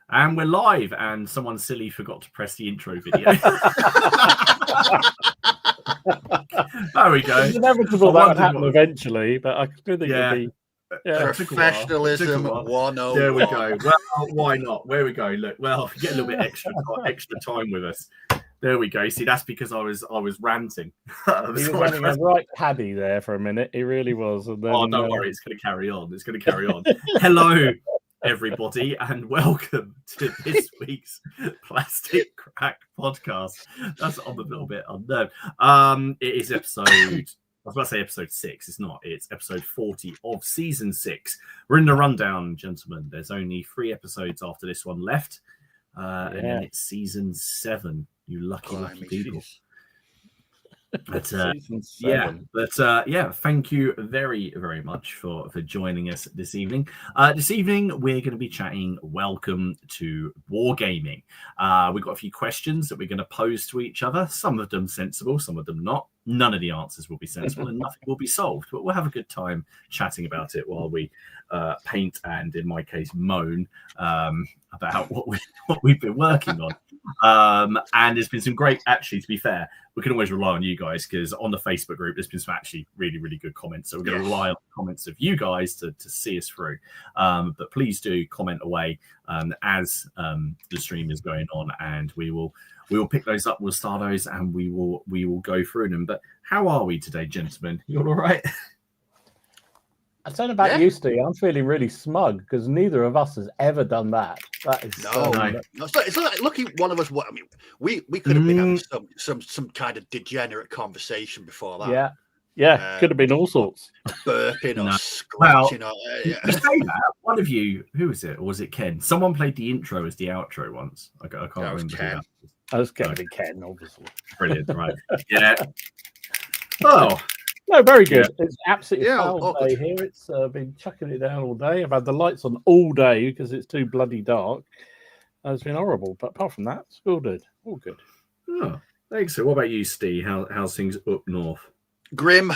And we're live, and someone silly forgot to press the intro video. There we go. It's inevitable that would happen eventually, but I do think it'd be professionalism 101. There we go. Well, why not? There we go. Look, well, get a little bit extra time with us. There we go. See, that's because I was ranting. He was having a right paddy there for a minute. He really was. And then, don't worry, it's going to carry on. It's going to carry on. Hello, everybody, and welcome to this week's Plastic Crack Podcast. That's on a little bit unknown. It is episode. I was about to say episode 6. It's not. It's episode 40 of season 6. We're in the rundown, gentlemen. There's only 3 episodes after this one left, and then it's season 7. You lucky people. But thank you very, very much for joining us this evening. This evening, we're going to be chatting welcome to Wargaming. We've got a few questions that we're going to pose to each other. Some of them sensible, some of them not. None of the answers will be sensible and nothing will be solved, but we'll have a good time chatting about it while we paint and, in my case, moan about what we've been working on. And there's been some great, actually, to be fair, we can always rely on you guys because on the Facebook group, there's been some actually really, really good comments. So we're going to rely on the comments of you guys to see us through. But please do comment away as the stream is going on, and we will pick those up. We'll start those, and we will go through them. But how are we today, gentlemen? You all right? I don't know about you, Steve. I'm feeling really smug because neither of us has ever done that. That is no. It's like lucky one of us. I mean, we could have been having some kind of degenerate conversation before that. Yeah, could have been all sorts. Burping or scratching. You say that. One of you, who was it, or was it Ken? Someone played the intro as the outro once. I can't remember. Ken. I was going to be Ken, obviously. Brilliant, right? Yeah. Oh. No, very good. Yeah. It's absolutely foul day here. It's been chucking it down all day. I've had the lights on all day because it's too bloody dark. It's been horrible, but apart from that, it's all good. All good. Oh, thanks. So, what about you, Steve? How's things up north? Grim,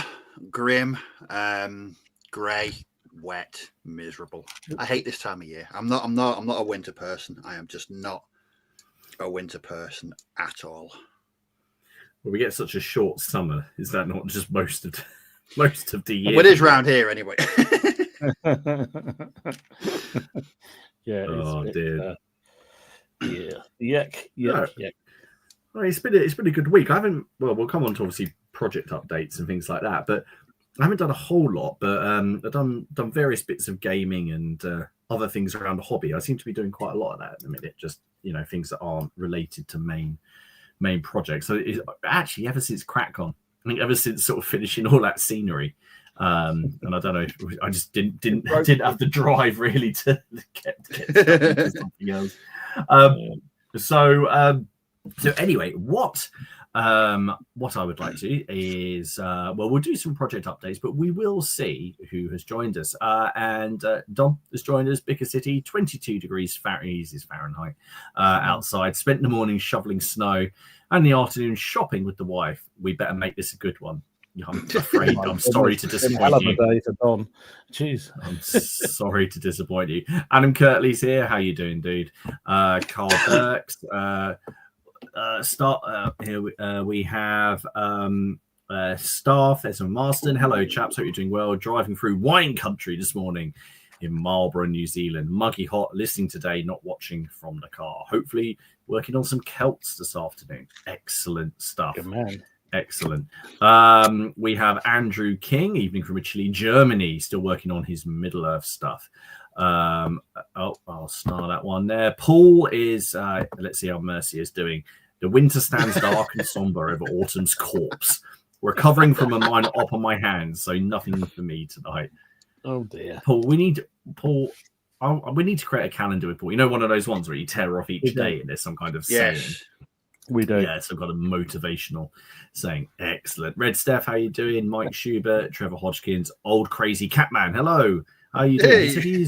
grey, wet, miserable. I hate this time of year. I'm not a winter person. I am just not a winter person at all. Well, we get such a short summer. Is that not just most of the year? Well, it is round here anyway. Yeah. Oh dear. Yuck. Well, it's been a good week. I haven't. Well, we'll come on to obviously project updates and things like that, but I haven't done a whole lot. But I've done various bits of gaming and other things around the hobby. I seem to be doing quite a lot of that at the minute. Just things that aren't related to main project. So it's actually ever since CrackCon, I think ever since sort of finishing all that scenery, and I don't know, I just didn't have the drive really to get into something else. So anyway, what I would like to do is we'll do some project updates, but we will see who has joined us. And Dom has joined us, Bicker City, 22 degrees Fahrenheit outside. Spent the morning shoveling snow and the afternoon shopping with the wife. We better make this a good one. I'm afraid. I'm sorry to disappoint you. Day for Dom. Jeez. I'm sorry to disappoint you. Adam Kirtley's here. How you doing, dude? Carl Burks. Here we have staff. There's a Marston. Hello, chaps. Hope you're doing well. Driving through wine country this morning in Marlborough, New Zealand. Muggy hot. Listening today, not watching from the car. Hopefully, working on some Celts this afternoon. Excellent stuff. Good man. Excellent. We have Andrew King, evening from Italy, Germany, still working on his Middle Earth stuff. I'll start that one there. Paul is, let's see how Mercy is doing. The winter stands dark and somber over autumn's corpse. Recovering from a minor op on my hands, so nothing for me tonight. Oh dear. Paul, we need to create a calendar with Paul. One of those ones where you tear off each day and there's some kind of saying. We do. Yeah, some kind of motivational saying. Excellent. Red Steph, how you doing? Mike Schubert, Trevor Hodgkins, Old Crazy Catman. Hello. How are you doing? Hey.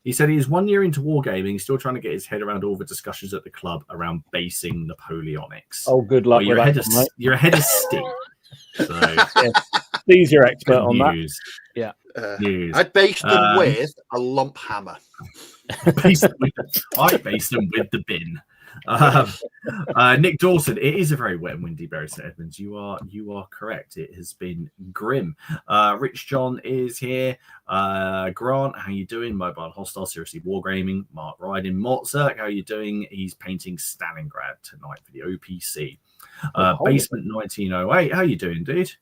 He said he's 1 year into wargaming, still trying to get his head around all the discussions at the club around basing Napoleonics. Oh, good luck with that. You're ahead of Steve. So Steve's your expert on that. News. Yeah. I'd based them with a lump hammer. I based them with the bin. Nick Dawson, it is a very wet and windy Bury St Edmunds. You are correct. It has been grim. Rich John is here. Grant, how you doing? Mobile Hostile, seriously Wargaming. Mark Ryden, Motzerk, how you doing? He's painting Stalingrad tonight for the OPC. Basement 1908, how you doing, dude?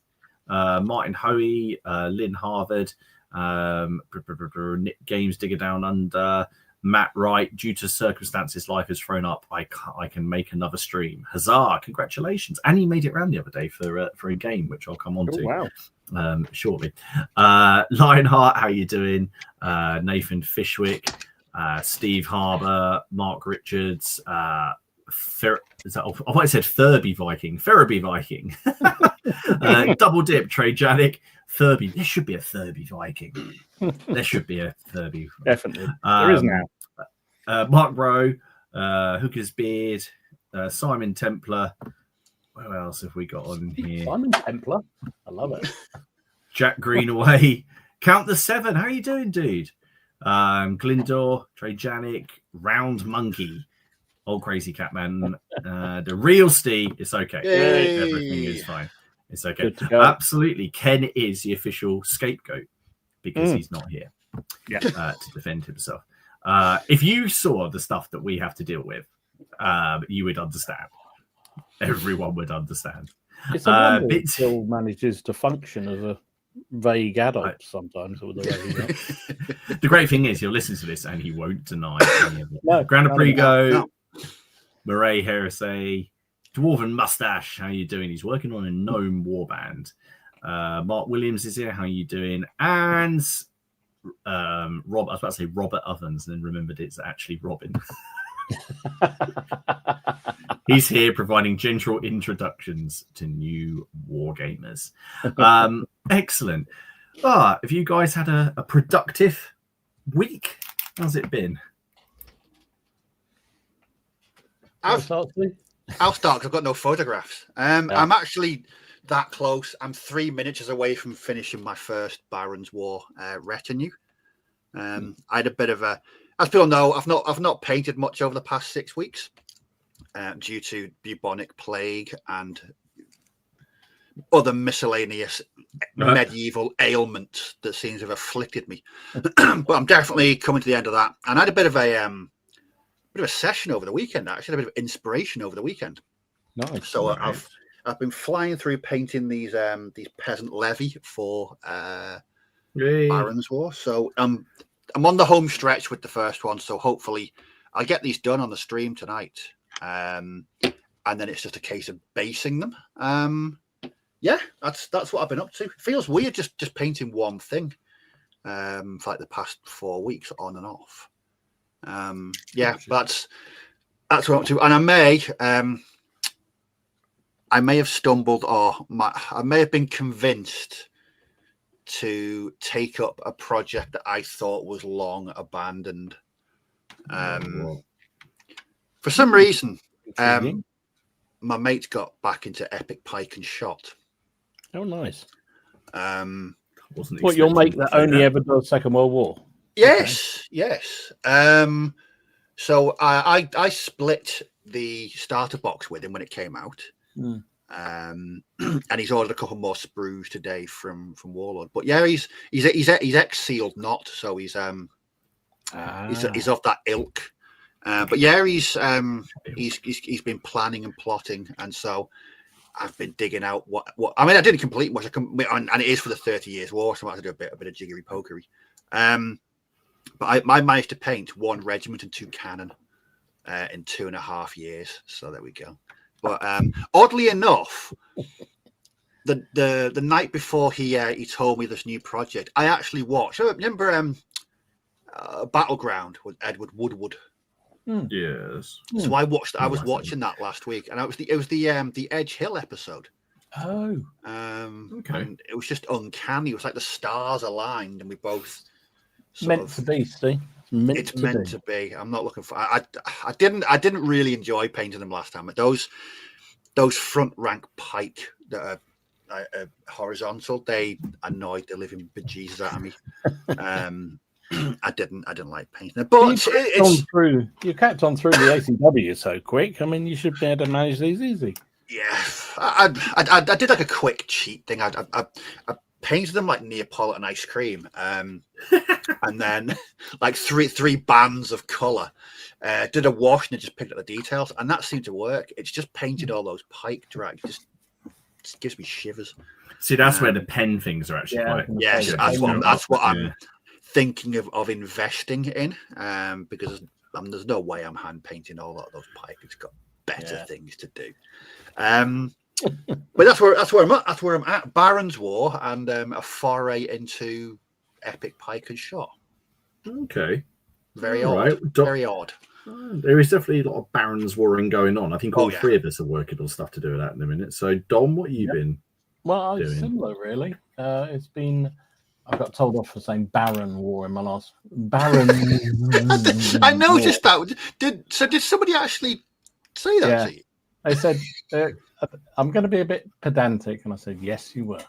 Martin Hoey, Lynn Harvard, Nick Games Digger Down Under. Matt Wright, due to circumstances life has thrown up, I can make another stream. Huzzah! Congratulations! And he made it around the other day for a game, which I'll come on to shortly. Lionheart, how you doing? Nathan Fishwick, Steve Harbour, Mark Richards. I might have said Furby Viking. Double dip, Trey Janik. Furby. There should be a Furby Viking. There should be a Furby. Definitely. There is now. Mark Rowe, Hooker's Beard, Simon Templar. What else have we got on here? Simon Templar. I love it. Jack Greenaway. Count the Seven. How are you doing, dude? Glindor, Trey Janik, Round Monkey. Old Crazy Catman. The Real Steve. It's okay. Yay. Everything is fine. It's okay. Absolutely. Ken is the official scapegoat because he's not here to defend himself. If you saw the stuff that we have to deal with, you would understand. Everyone would understand. It's a wonder it still manages to function as a vague adult sometimes. With the way the great thing is he'll listen to this and he won't deny any of it. Grand Aprigo, Murray Heresy, Dwarven Mustache, how you doing? He's working on a gnome warband. Mark Williams is here. How you doing? And Rob, I was about to say Robert Ovens, and then remembered it's actually Robin. He's here providing gentle introductions to new wargamers. Excellent. Have you guys had a productive week? How's it been? I'll start because I've got no photographs. I'm actually that close. I'm 3 miniatures away from finishing my first Baron's War retinue. I had a bit of a, as people know, I've not painted much over the past 6 weeks due to bubonic plague and other miscellaneous medieval ailments that seems to have afflicted me. But I'm definitely coming to the end of that. And I had a bit of a session over the weekend. Actually, a bit of inspiration over the weekend. Nice. So I've been flying through painting these peasant levy for Baron's War. So I'm on the home stretch with the first one. So hopefully I'll get these done on the stream tonight. And then it's just a case of basing them. That's what I've been up to. It feels weird just painting one thing for like the past 4 weeks on and off. That's what I'm up to. And I may have stumbled I may have been convinced to take up a project that I thought was long abandoned. For some reason, my mate got back into epic pike and shot. Oh, nice. Wasn't you'll make that only ever does Second World War? Yes, yes. So I split the starter box with him when it came out. And he's ordered a couple more sprues today from Warlord. But yeah, he's ex-sealed not, so he's of that ilk. But yeah, he's been planning and plotting, and so I've been digging out what I mean. I didn't complete much, and it is for the 30 Years' War, so I have to do a bit of jiggery pokery. But I managed to paint 1 regiment and 2 cannon in 2.5 years. So there we go. But oddly enough, the night before he told me this new project, I actually watched. Remember Battleground with Edward Woodward? Yes. So I was watching that last week, and it was the Edge Hill episode. Oh. Okay. And it was just uncanny. It was like the stars aligned, and we both meant to be, Steve. It's meant to be. I'm not looking for. I didn't really enjoy painting them last time. But those front rank pike that are horizontal, they annoyed the living bejesus out of me. I didn't like painting it. But you kept on through the ACW so quick. I mean, you should be able to manage these easy. Yeah, I did like a quick cheat thing. I painted them like Neapolitan ice cream, and then like three bands of color. Did a wash and just picked up the details, and that seemed to work. It's just painted all those pike drags. Just gives me shivers. See, that's where the pen things are actually quite. Yes, that's what I'm thinking of investing in. Because there's no way I'm hand painting all of those pike. It's got better things to do. But that's where I'm at. That's where I'm at. Baron's War and a foray into epic pike and shot. Okay. Very odd. Very odd. There is definitely a lot of Baron's Warring going on. I think all three of us are working on stuff to do with that in a minute. So, Dom, what have you been doing? Similar, really. It's been. I got told off for saying Baron War in my last Baron. I noticed that. Did somebody actually say that to you? They said, I'm going to be a bit pedantic. And I said, yes, you were.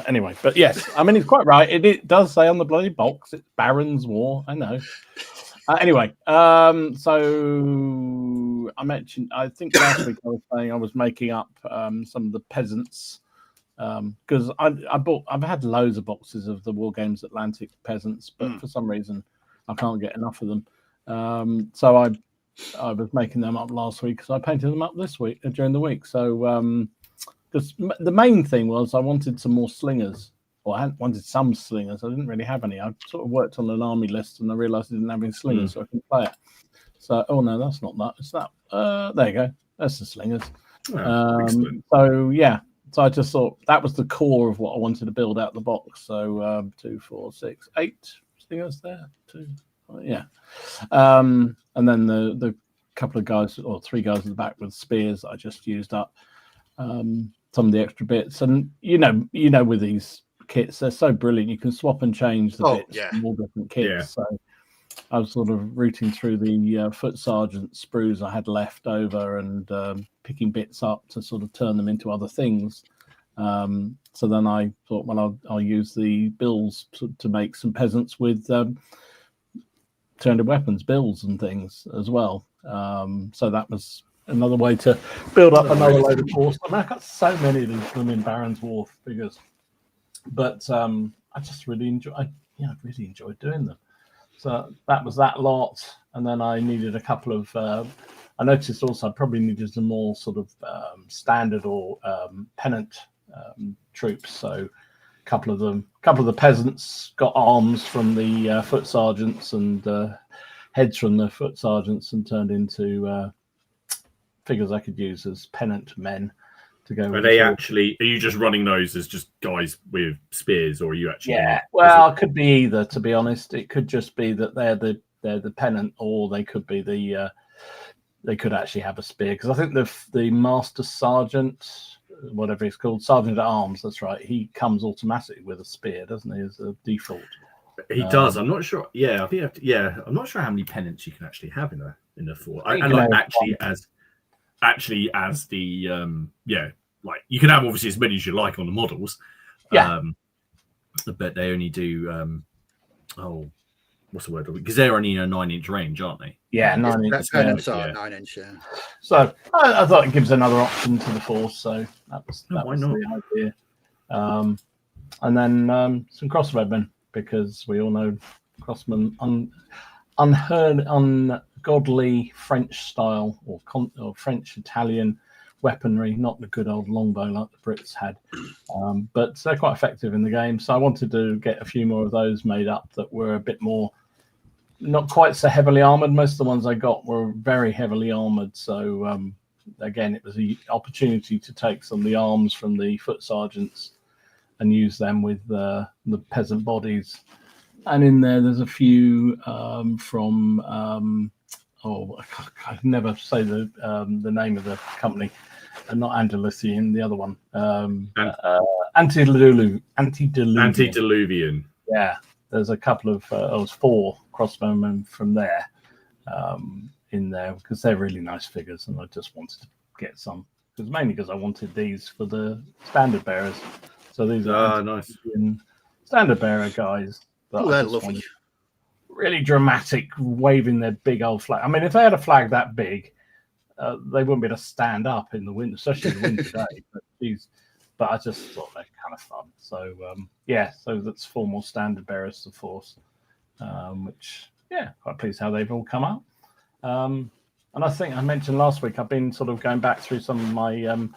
Anyway, but yes, I mean, it's quite right. It does say on the bloody box, it's Baron's War. I know. Anyway, so I mentioned, I think last week I was saying I was making up some of the peasants because I've had loads of boxes of the War Games Atlantic peasants, but for some reason I can't get enough of them. So I was making them up last week because I painted them up this week during the week. So because the main thing was I wanted some more slingers, or I wanted some slingers. I didn't really have any. I sort of worked on an army list and I realised I didn't have any slingers, so I couldn't play it. So no, that's not that. It's that. There you go. That's the slingers. So yeah. So I just thought that was the core of what I wanted to build out the box. So 2, 4, 6, 8 slingers there. 2. Yeah, and then the couple of guys or 3 guys at the back with spears I just used up some of the extra bits, and you know with these kits they're so brilliant, you can swap and change the bits from all different kits. So I was sort of rooting through the foot sergeant sprues I had left over and picking bits up to sort of turn them into other things. So then I thought, well, I'll use the bills to make some peasants with 200 weapons bills and things as well. So that was another way to build up another load of force. I mean, I've got so many of these blooming Baron's War figures, but I just really enjoyed doing them. So that was that lot, and then I needed a couple of. I noticed also I probably needed some more sort of standard or pennant troops. So a couple of the peasants got arms from the foot sergeants and heads from the foot sergeants, and turned into figures I could use as pennant men to go. Are they actually? Are you just running those as just guys with spears, or are you actually? Yeah, well, it could be either. To be honest, it could just be that they're the pennant, or they could be the. They could actually have a spear, because I think the master sergeant, whatever he's called, sergeant at arms. That's right. He comes automatically with a spear, doesn't he? As a default. He does. I'm not sure. Yeah, I think. I'm not sure how many pennants you can actually have in a fort. And like actually as the like you can have obviously as many as you like on the models. Yeah. But they only do what's the word? Because they're only in a 9-inch range, aren't they? Yeah, 9 inch. Pennants are 9 inch. Yeah. So I thought it gives another option to the force. So that was why not? the idea. And then some crossbowmen, because we all know crossmen ungodly French style or French Italian weaponry, not the good old longbow like the Brits had, but they're quite effective in the game. So I wanted to get a few more of those made up that were a bit more, not quite so heavily armored. Most of the ones I got were very heavily armored. So again, it was an opportunity to take some of the arms from the foot sergeants and use them with the peasant bodies. And in there's a few from I can never say the name of the company. Not Andalusian, the other one. Antediluvian. Yeah, there's a couple of, it was 4 crossbowmen from there in there, because they're really nice figures, and I just wanted to get some. Because mainly because I wanted these for the standard bearers. So these are nice standard bearer guys. Oh, they're lovely. really dramatic, waving their big old flag. I mean, if they had a flag that big, they wouldn't be able to stand up in the wind, especially in the winter day. But I just thought they're kind of fun. So so that's 4 more standard bearers to force, which quite pleased how they've all come out. And I think I mentioned last week I've been sort of going back through some of my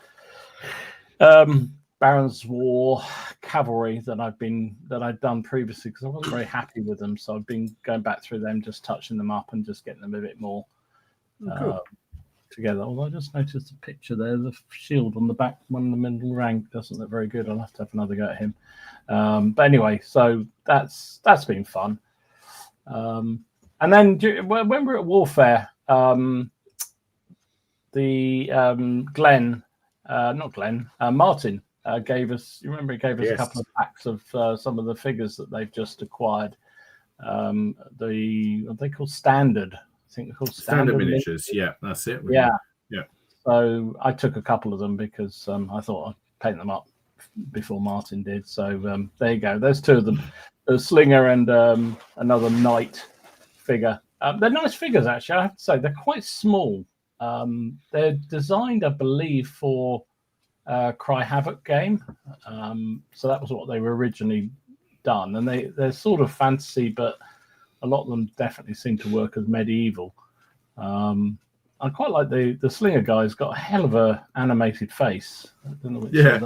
Baron's War cavalry that I'd done previously, because I wasn't very happy with them. So I've been going back through them, just touching them up and just getting them a bit more together. Although I just noticed a picture there, the shield on the back, one in the middle rank doesn't look very good. I'll have to have another go at him. But anyway, so that's been fun. And then when we're at Warfare, Martin gave us. You remember he gave us a couple of packs of some of the figures that they've just acquired. What they call standard. I think they're called standard miniatures. Yeah, that's it. Yeah. So I took a couple of them because I thought I'd paint them up before Martin did. So there you go. There's 2 of them. The Slinger and another Knight figure. They're nice figures, actually. I have to say they're quite small. They're designed, I believe, for Cry Havoc game. So that was what they were originally done, and they're sort of fantasy, but a lot of them definitely seem to work as medieval. I quite like the Slinger guy's got a hell of a animated face. I don't know which I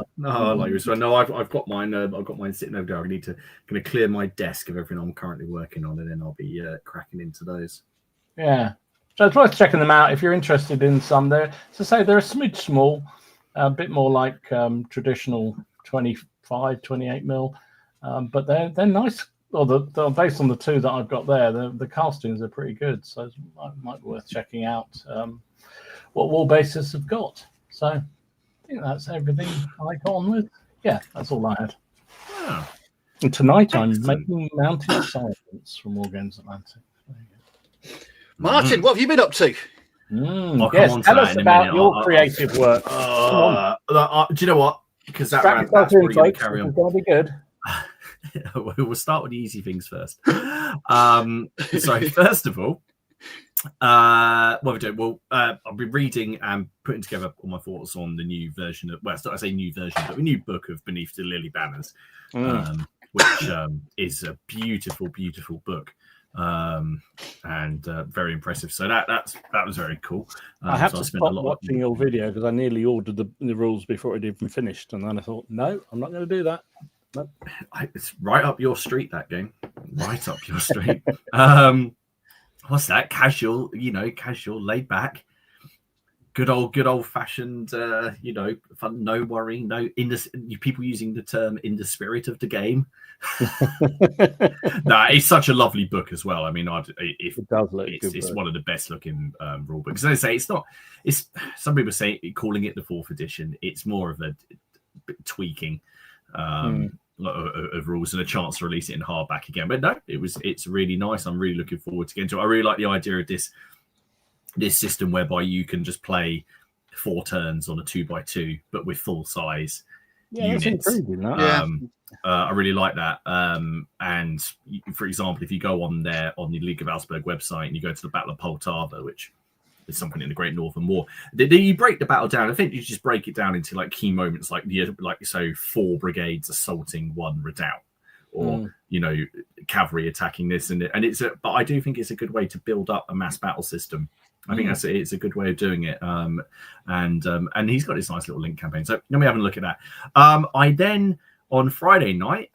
like yours. So no, I've got mine. I've got mine sitting over there. I need to clear my desk of everything I'm currently working on, and then I'll be cracking into those. Yeah, so it's worth checking them out if you're interested in some. They're, as I say, they're a smidge small, a bit more like traditional 25, 28 mil, but they're nice. Well, based on the 2 that I've got there, the castings are pretty good, so it might be worth checking out what War Bases have got. So I think that's everything I got on with. Yeah, that's all I had. Oh. And tonight I'm making Mounted Silence from War Games Atlantic. Martin, what have you been up to? Yes, tell us about your creative work. Do you know what? Because that's probably going to carry on. It's going to be good. We'll start with the easy things first. So first of all, what we're doing, I'll be reading and putting together all my thoughts on the new version of, well, I say new version, but the new book of Beneath the Lily Banners, which is a beautiful, beautiful book. And very impressive. So that was very cool. I had to stop watching your video because I nearly ordered the rules before it even finished, and then I thought, no, I'm not going to do that. Nope. It's right up your street, that game. Right up your street. What's that? Casual, casual, laid back. Good old fashioned, fun, no worry, people using the term in the spirit of the game. It's such a lovely book as well. I mean, it does look it's one of the best looking rule books. As I say, it's some people say calling it the 4th edition. It's more of a tweaking of rules and a chance to release it in hardback again. But no, it's really nice. I'm really looking forward to getting to it. I really like the idea of this system whereby you can just play 4 turns on a 2x2, but with full size units. I really like that. And for example, if you go on the League of Augsburg website and you go to the Battle of Poltava, which is something in the Great Northern War, you break the battle down. I think you just break it down into like key moments, like 4 brigades assaulting 1 redoubt, or cavalry attacking this, and it's but I do think it's a good way to build up a mass battle system. I think it's a good way of doing it. And he's got this nice little link campaign. So let me have a look at that. I then on Friday night,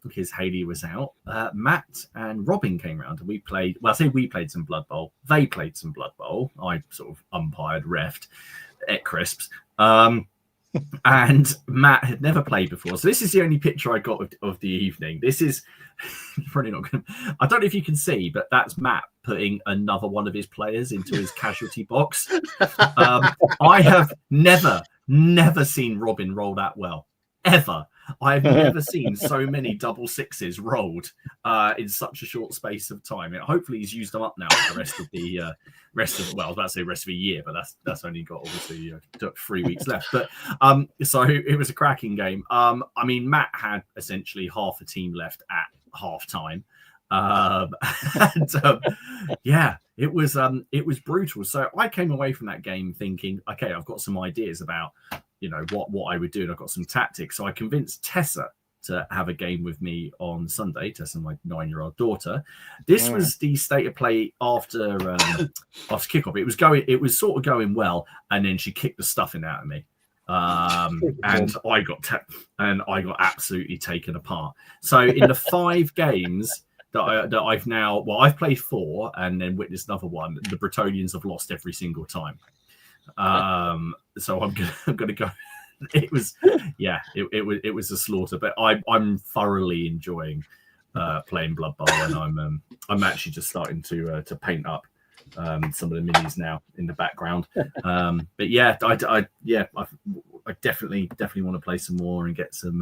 because Haley was out, Matt and Robin came around and we played. Well, I say we played some Blood Bowl. They played some Blood Bowl. I sort of umpired, refed at crisps. And Matt had never played before. So this is the only picture I got of the evening. This is probably not going to... I don't know if you can see, but that's Matt putting another one of his players into his casualty box. I have never seen Robin roll that well. Ever. I've never seen so many double 6s rolled in such a short space of time. Hopefully he's used them up now for the rest of the well, I was about to say rest of the year, but that's only got obviously 3 weeks left. But so it was a cracking game. I mean, Matt had essentially half a team left at half time. and yeah, it was brutal. So I came away from that game thinking, okay, I've got some ideas about what I would do, and I've got some tactics. So I convinced Tessa to have a game with me on Sunday. Tessa, my 9-year-old daughter. This was the state of play after kickoff. It was sort of going well, and then she kicked the stuffing out of me. And I got absolutely taken apart. So in the 5 games that I've now, I've played 4 and then witnessed another one. The Bretonians have lost every single time. So I'm gonna go. It was a slaughter, but I'm thoroughly enjoying playing Blood Bowl, and I'm actually just starting to paint up some of the minis now in the background. But yeah, I definitely want to play some more and get some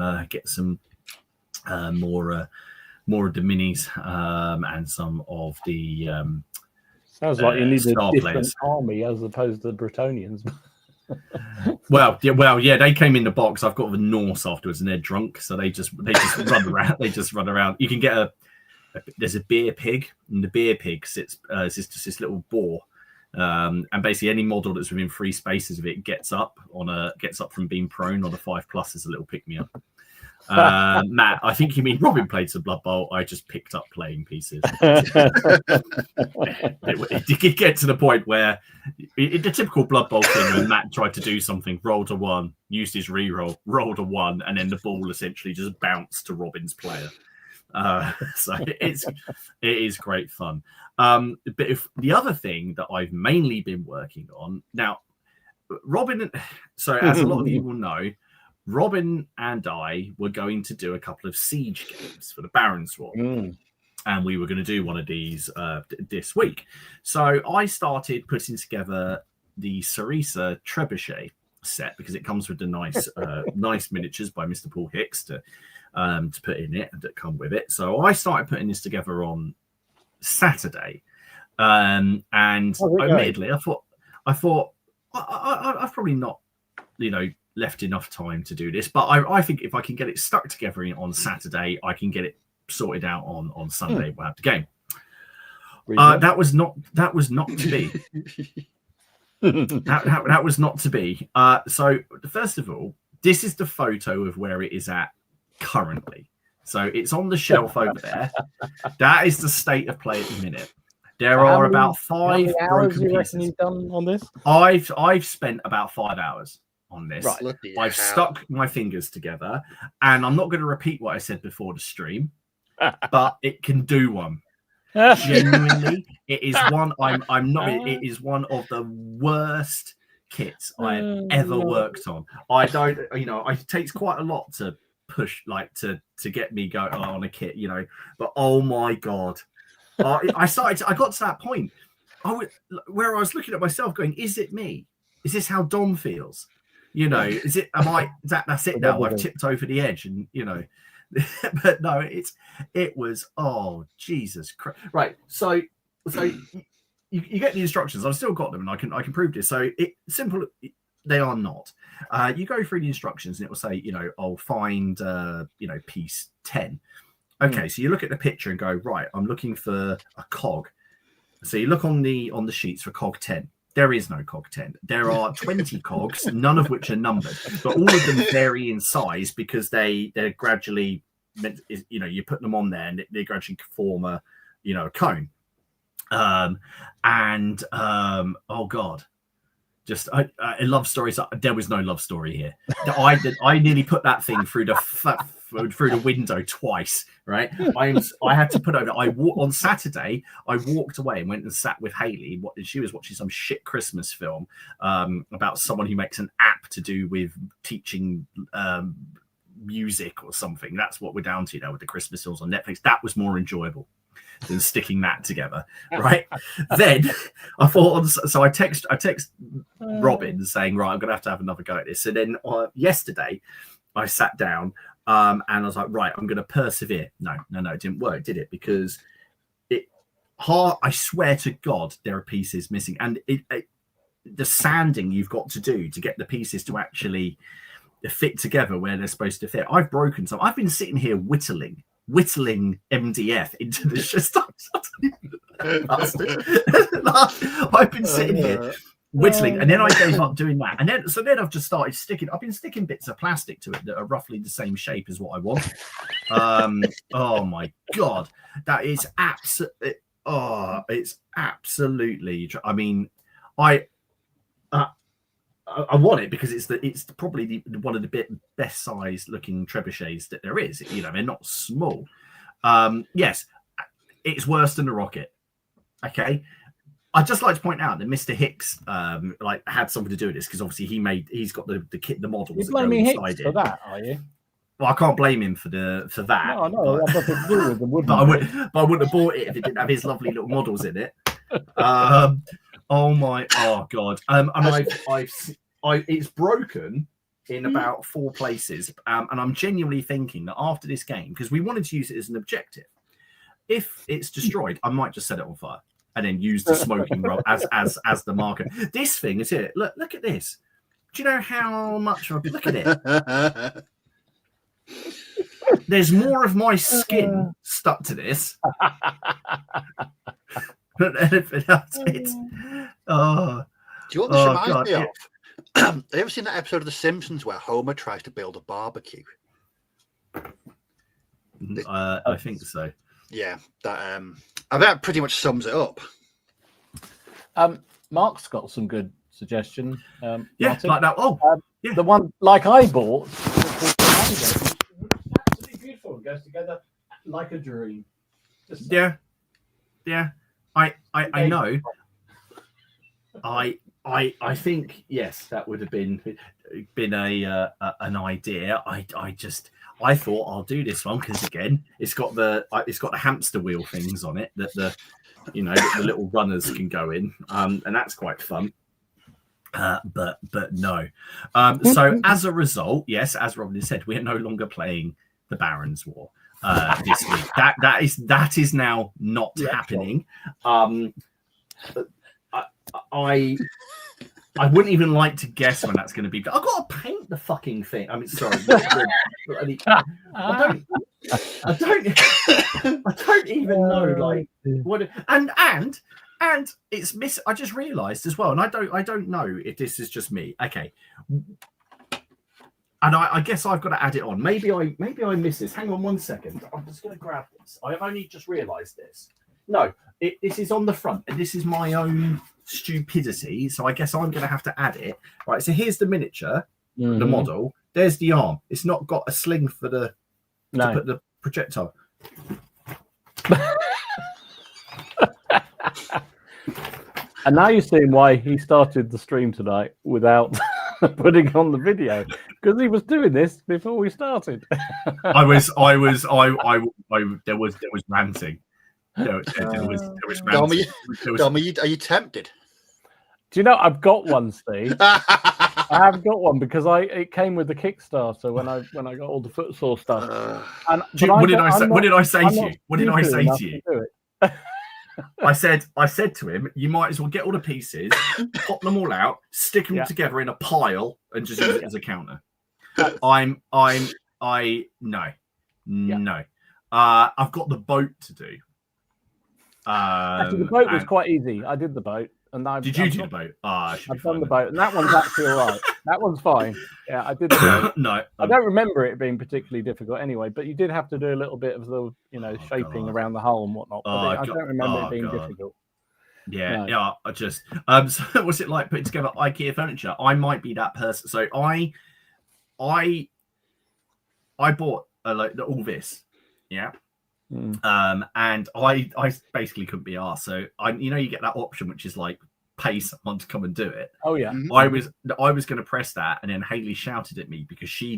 more of the minis and some of the sounds like you need a different players. army as opposed to the Bretonians. Well, yeah, they came in the box. I've got the Norse afterwards, and they're drunk, so they just run around. They just run around. You can get there's a beer pig, and the beer pig sits just this little boar, and basically any model that's within 3 spaces of it gets up from being prone on a 5+ as a little pick me up. Matt, I think you mean Robin played some Blood Bowl. I just picked up playing pieces. It did get to the point where the typical Blood Bowl thing when Matt tried to do something, rolled a 1, used his reroll, rolled a 1, and then the ball essentially just bounced to Robin's player. So it is great fun. But if the other thing that I've mainly been working on now, Robin. So as a lot of you will know, Robin and I were going to do a couple of siege games for the Barons War, and we were going to do one of these this week. So I started putting together the Sarisa Trebuchet set because it comes with the nice nice miniatures by Mr. Paul Hicks to put in it that come with it. So I started putting this together on Saturday, and admittedly, I thought I've probably not, left enough time to do this, but I think if I can get it stuck together on Saturday, I can get it sorted out on Sunday. We'll have the game. That was not to be. that was not to be. So first of all, this is the photo of where it is at currently. So it's on the shelf over there. That is the state of play at the minute. There are about 5 broken pieces. You've done on this? I've spent about 5 hours on this. Right. I've stuck my fingers together, and I'm not going to repeat what I said before the stream, but it can do one. Genuinely, it is one. I'm not. It is one of the worst kits I have ever worked on. I don't. It takes quite a lot to push, to get me going on a kit. But oh my god, I got to that point. Where I was looking at myself, going, "Is it me? Is this how Dom feels?" Is it? Am I? That's it now. I've tipped over the edge, and but no, it was. Oh Jesus Christ! Right, so you get the instructions. I've still got them, and I can prove this. So simple. They are not. You go through the instructions, and it will say, I'll find, piece 10. Okay, so you look at the picture and go, right, I'm looking for a cog. So you look on the sheets for cog 10. There is no cog 10. There are 20 cogs, none of which are numbered, but all of them vary in size because they're gradually, you put them on there and they gradually form a cone. Oh God. Just a love story. There was no love story here. I nearly put that thing through the window twice. Right, I had to put over. On Saturday, I walked away and went and sat with Haley. She was watching some shit Christmas film about someone who makes an app to do with teaching music or something. That's what we're down to now with the Christmas films on Netflix. That was more enjoyable than sticking that together, right? Then I thought, so I text Robin saying, right, I'm gonna have another go at this. So then yesterday I sat down and I was like, right, I'm gonna persevere. No, it didn't work, did it? Because I swear to God, there are pieces missing, and the sanding you've got to do to get the pieces to actually fit together where they're supposed to fit. I've broken some. I've been sitting here whittling whittling MDF into the shit. I've been sitting here whittling, and then I gave up doing that, and then I've just started sticking. I've been sticking bits of plastic to it that are roughly the same shape as what I want. Oh my god, that is absolutely. Oh, it's absolutely. I mean, I want it because it's probably one of the best sized looking trebuchets that there is. You know, they're not small. Yes, it's worse than the rocket. Okay, I'd just like to point out that Mr. Hicks like had something to do with this because obviously he's got the kit, the models. You're blaming Hicks for that, are you? Well, I can't blame him for that. No, that nothing to do with the wood. But I wouldn't have bought it if it didn't have his lovely little models in it. Oh god. And it's broken in about 4 places. And I'm genuinely thinking that after this game, because we wanted to use it as an objective, if it's destroyed, I might just set it on fire and then use the smoking rod as the marker. This thing is it. Look at this. Do you know how much look at it? There's more of my skin stuck to this than anything else. Do you want this reminds me of? Have you ever seen that episode of The Simpsons where Homer tries to build a barbecue? I think so. Yeah, that I bet pretty much sums it up. Mark's got some good suggestion. Yeah, Martin. like that. Yeah. The one like I bought. Absolutely beautiful. It goes together like a dream. Yeah. I know. I think yes, that would have been an idea. I thought I'll do this one because again, it's got the hamster wheel things on it that the little runners can go in, and that's quite fun. But no. So as a result, yes, as Robin said, we are no longer playing the Barons War this week. That is now not happening. I wouldn't even like to guess when that's going to be. I've got to paint the fucking thing. I mean, sorry. I don't even know like what. And it's miss. I just realised as well, and I don't know if this is just me. Okay. And I guess I've got to add it on. Maybe I missed this. Hang on 1 second. I'm just going to grab this. I have only just realised this. No, this is on the front, and this is my own stupidity. So I guess I'm going to have to add it. Right. So here's the miniature, the model. There's the arm. It's not got a sling for to put the projectile. And now you're seeing why he started the stream tonight without putting on the video, because he was doing this before we started. There was ranting. There was ranting. Dom, are you tempted? Do you know I've got one, Steve? I have got one because it came with the Kickstarter when I got all the futsal stuff. What did I say to you? I said to him, you might as well get all the pieces, pop them all out, stick them together in a pile, and just use it as a counter. No. I've got the boat to do. Actually, the boat was quite easy. I did the boat, and did you do the boat? I've done the boat, and that one's actually all right. That one's fine. Yeah, I did the boat. No, I don't remember it being particularly difficult anyway. But you did have to do a little bit of the, shaping around the hull and whatnot. But I don't remember it being difficult. Yeah. I just so what's it like putting together IKEA furniture? I might be that person. So I bought all this, yeah. And I basically couldn't be asked. So you get that option which is like pay someone to come and do it. Oh yeah. I was going to press that, and then Haley shouted at me because she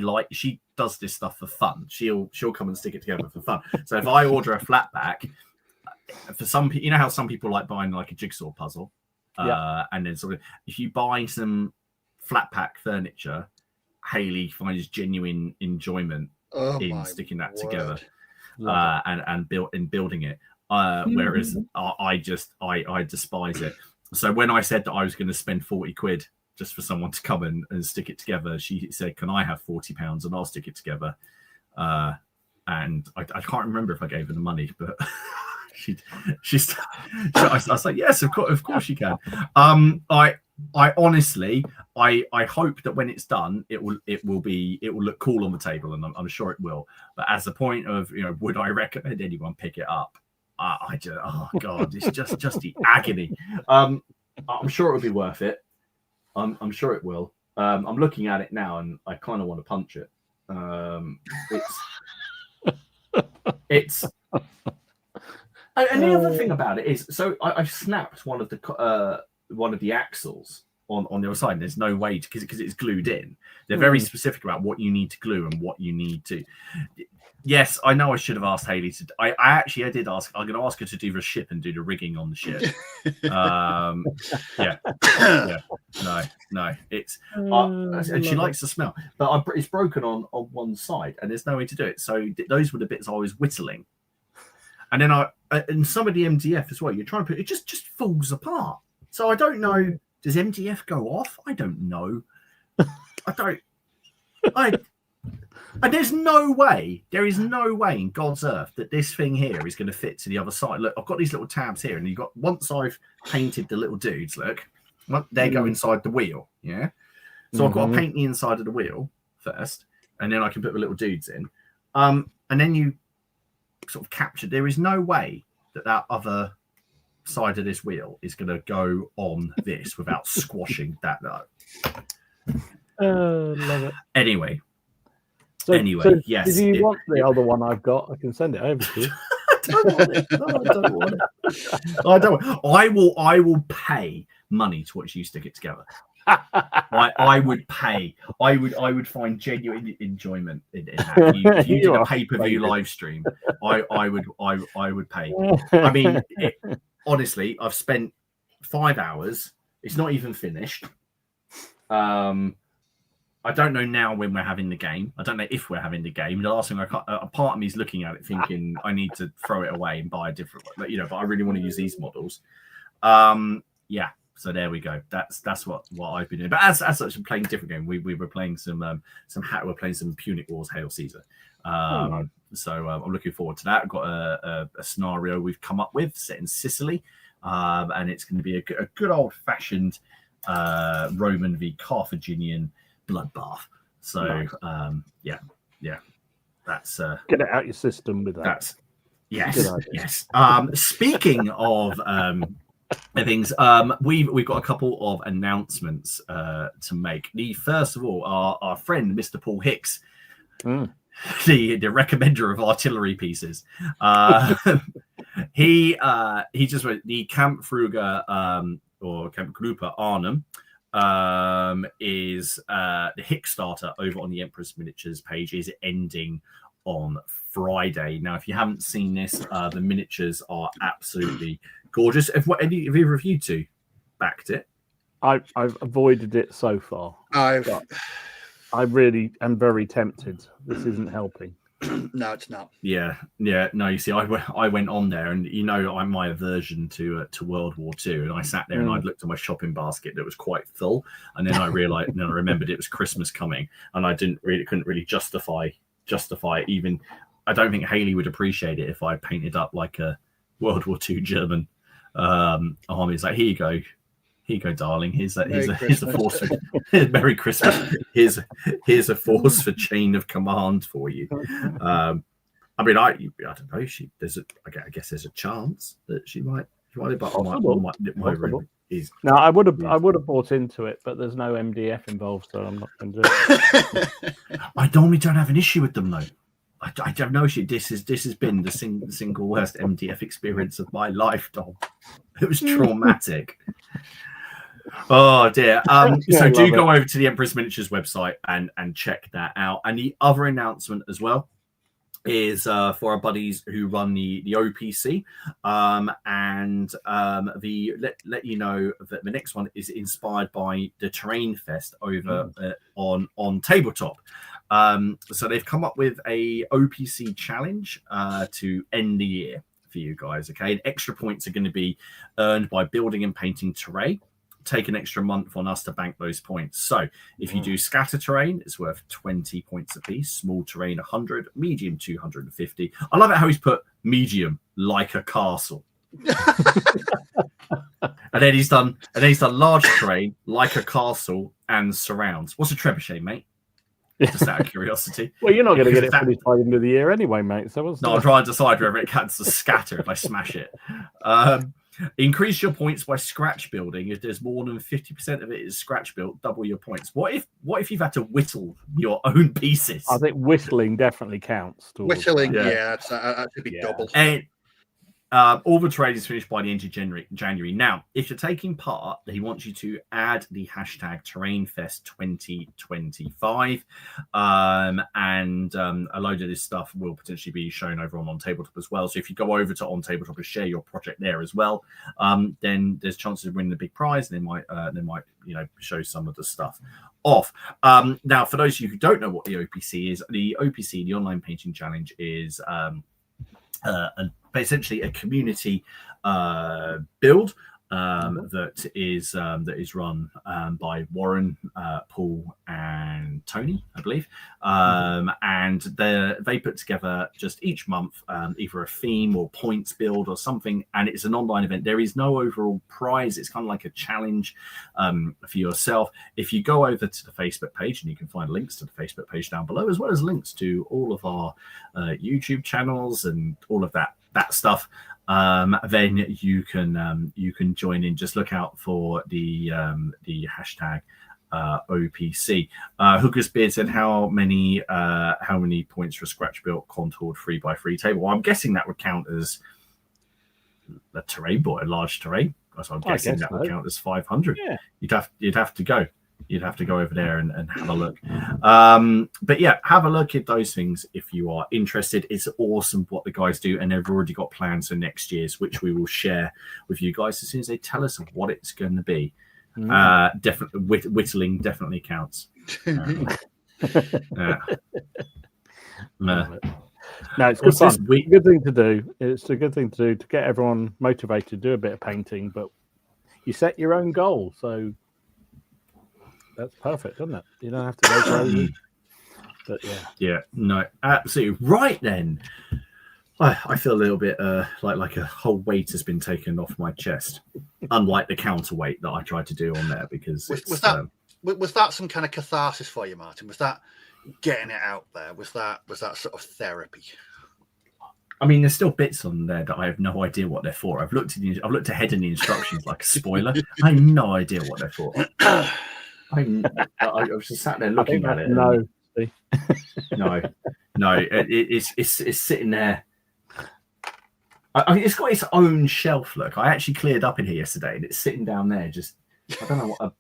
does this stuff for fun. She'll come and stick it together for fun. So if I order a flat pack, for some people, how some people like buying like a jigsaw puzzle, and then sort of if you buy some flat pack furniture, Haley finds genuine enjoyment in sticking that together. And building it, whereas I despise it. So when I said that I was going to spend 40 quid just for someone to come and stick it together, she said, "Can I have £40 and I'll stick it together?" And and I can't remember if I gave her the money, but I was like, yes, of course you can. I honestly, I hope that when it's done, it will look cool on the table, and I'm sure it will. But as a point of, would I recommend anyone pick it up? I just, oh God, it's just the agony. I'm sure it'll be worth it. I'm sure it will. I'm looking at it now, and I kind of want to punch it. It's. And the other thing about it is, so I snapped one of the axles on the other side. And there's no way because it's glued in. They're very specific about what you need to glue and what you need to. Yes, I know I should have asked Hayley to. I did ask. I'm going to ask her to do the ship and do the rigging on the ship. Yeah. No. It's and she likes the smell, but it's broken on one side, and there's no way to do it. So those were the bits I was whittling, and then and some of the MDF as well. You're trying to put it just falls apart. So I don't know. Does MDF go off? I don't know. And there is no way in God's earth that this thing here is going to fit to the other side. Look, I've got these little tabs here, and you've got, once I've painted the little dudes, look, they go inside the wheel, yeah? So I've got to paint the inside of the wheel first, and then I can put the little dudes in. And then you sort of capture, there is no way that other side of this wheel is going to go on this without squashing that. Love it. Anyway, yes. If you want the other one I've got, I can send it over to you. I don't want it. I will pay money to watch you stick it together. I would pay. I would find genuine enjoyment in that. If you did a pay-per-view live stream, I would pay. I mean, honestly, I've spent 5 hours. It's not even finished. I don't know now when we're having the game. I don't know if we're having the game. The last thing a part of me is looking at it thinking I need to throw it away and buy a different one. But I really want to use these models. Yeah. So there we go. That's what I've been doing. But as such, I'm playing a different game. We were playing we're playing some Punic Wars Hail Caesar. So I'm looking forward to that. I've got a scenario we've come up with set in Sicily, and it's going to be a good old fashioned Roman v Carthaginian bloodbath. So yeah. That's get it out your system with that. That's yes. Speaking of things, we've got a couple of announcements to make. The first of all, our friend Mr. Paul Hicks, the recommender of artillery pieces. He just wrote the Camp Fruger or Camp Grupa Arnhem is the Kickstarter over on the Empress Miniatures page is ending on Friday. Now, if you haven't seen this, the miniatures are absolutely gorgeous. Have either of you two backed it? I've avoided it so far. I really am very tempted. This isn't helping. No, it's not. Yeah. No, you see, I went on there, and I'm my aversion to World War II, and I sat there and I'd looked at my shopping basket that was quite full, and then I realized, and then I remembered it was Christmas coming, and I couldn't really justify it. Even I don't think Hayley would appreciate it if I painted up like a World War II German army. It's like, here you go, darling. Here's a force. Merry Christmas. Here's a force for chain of command for you. I mean, I don't know. I guess there's a chance that she might. But my room is. No, I would have bought into it, but there's no MDF involved, so I'm not going to do it. I normally don't have an issue with them though. I don't know. This has been the single worst MDF experience of my life, Dom. It was traumatic. Oh dear. So do go over to the Empress Miniatures website and check that out. And the other announcement as well is for our buddies who run the OPC, and let you know that the next one is inspired by the Terrain Fest over on Tabletop. So they've come up with a OPC challenge to end the year for you guys. Okay, and extra points are going to be earned by building and painting terrain take an extra month on us to bank those points. So if you do scatter terrain, it's worth 20 points apiece. Small terrain, 100. Medium, 250. I love it how he's put medium like a castle. And then he's done large terrain like a castle and surrounds. What's a trebuchet, mate? Just out of curiosity. Well, you're not going to get it finished by the end of the year anyway, mate. So I'm trying to decide whether it counts as scatter if I smash it. Increase your points by scratch building. If there's more than 50% of it is scratch built, double your points. What if you've had to whittle your own pieces? I think whittling definitely counts. Whittling, that should be double. And all the trade is finished by the end of January. Now, if you're taking part, he wants you to add the hashtag TerrainFest2025, and a load of this stuff will potentially be shown over on Tabletop as well. So if you go over to On Tabletop and share your project there as well, then there's chances of winning the big prize, and they might show some of the stuff off. Now, for those of you who don't know what the OPC is, the OPC, the Online Painting Challenge, is essentially a community build that is run by Warren, Paul, and Tony, I believe, and they put together just each month either a theme or points build or something, and it's an online event. There is no overall prize. It's kind of like a challenge for yourself. If you go over to the Facebook page, and you can find links to the Facebook page down below, as well as links to all of our YouTube channels and all of that stuff, then you can join in. Just look out for the hashtag OPC. Hooker's Beard said, how many points for a scratch built contoured 3x3 table? Well, I'm guessing that would count as a terrain board, a large terrain. So I'm guessing that would count as 500. Yeah. You'd have to go over there and have a look. But yeah, have a look at those things if you are interested. It's awesome what the guys do, and they've already got plans for next year's, which we will share with you guys as soon as they tell us what it's going to be. Definitely, whittling definitely counts. No, it's good fun. Good thing to do. It's a good thing to do to get everyone motivated to do a bit of painting, but you set your own goal, so that's perfect, doesn't it? You don't have to go crazy. But no, absolutely right. Then I feel a little bit like a whole weight has been taken off my chest, unlike the counterweight that I tried to do on there. Because was that some kind of catharsis for you, Martin? Was that getting it out there? Was that sort of therapy? I mean, there's still bits on there that I have no idea what they're for. I've looked ahead in the instructions like a spoiler. I have no idea what they're for. I was just sat there looking at it. No, it's sitting there. I mean, it's got its own shelf. Look, I actually cleared up in here yesterday, and it's sitting down there. Just I don't know what.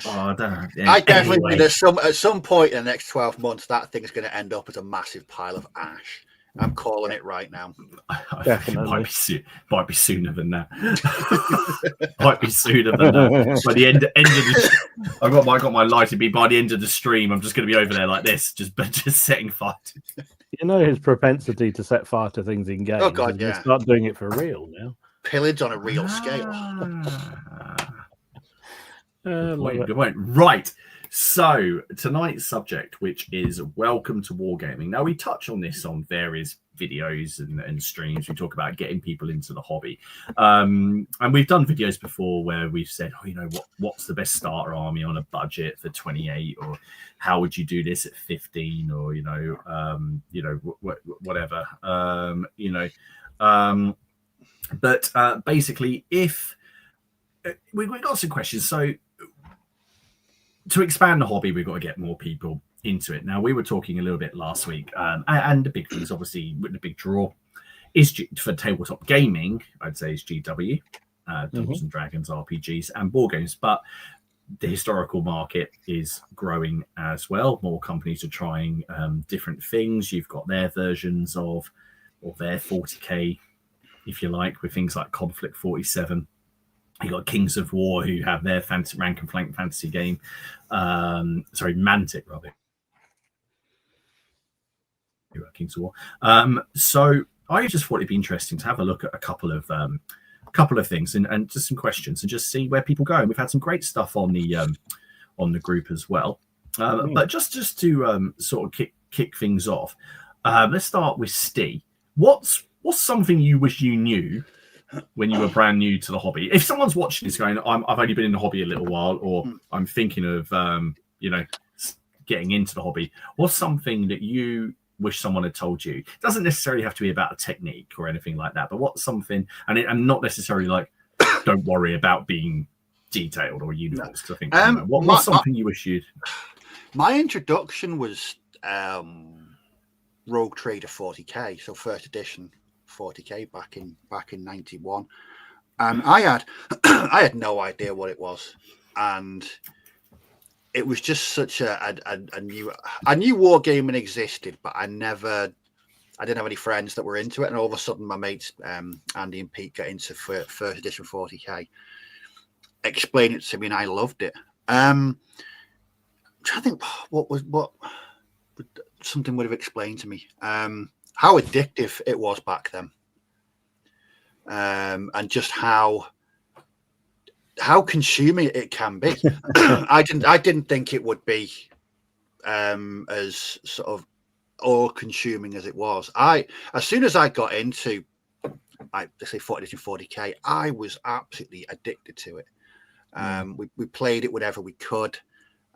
I don't know. I definitely think at some point in the next 12 months, that thing's going to end up as a massive pile of ash. I'm calling it right now. Definitely. Might be sooner than that. Might be sooner than that. By the end of the, I got my light to be by the end of the stream. I'm just going to be over there like this, just setting fire. You know his propensity to set fire to things in games. Oh God, yeah. Start doing it for real now. Pillage on a real scale. Right. So tonight's subject, which is welcome to Wargaming. Now we touch on this on various videos and streams. We talk about getting people into the hobby, and we've done videos before where we've said, what's the best starter army on a budget for 28, or how would you do this at 15, or whatever. But basically, if we've got some questions, so. To expand the hobby, we've got to get more people into it. Now, we were talking a little bit last week, and the big thing is obviously the big draw is for tabletop gaming. I'd say is GW, Dungeons and Dragons, RPGs, and board games. But the historical market is growing as well. More companies are trying different things. You've got their versions of their 40k, if you like, with things like Conflict 47. You got Kings of War, who have their rank and flank fantasy game. Mantic, rather. Kings of War. So I just thought it'd be interesting to have a look at a couple of couple of things and just some questions and just see where people go. And we've had some great stuff on the group as well. But just to sort of kick things off, let's start with Steve. What's something you wish you knew when you were brand new to the hobby? If someone's watching this going, I've only been in the hobby a little while, or I'm thinking of getting into the hobby, what's something that you wish someone had told you? It doesn't necessarily have to be about a technique or anything like that, but what's something, and not necessarily like, don't worry about being detailed or uniform, because I think what's something you wish you'd. My introduction was Rogue Trader 40k, so first edition 40k back in 91, and I had no idea what it was, and it was just such a new. I knew wargaming existed, but I didn't have any friends that were into it, and all of a sudden my mates Andy and Pete got into first edition 40k, explained it to me, and I loved it. I'm trying to think what something would have explained to me how addictive it was back then, and just how consuming it can be. I didn't think it would be as sort of all consuming as it was. As soon as I got into let's say 40k, I was absolutely addicted to it. We played it whenever we could.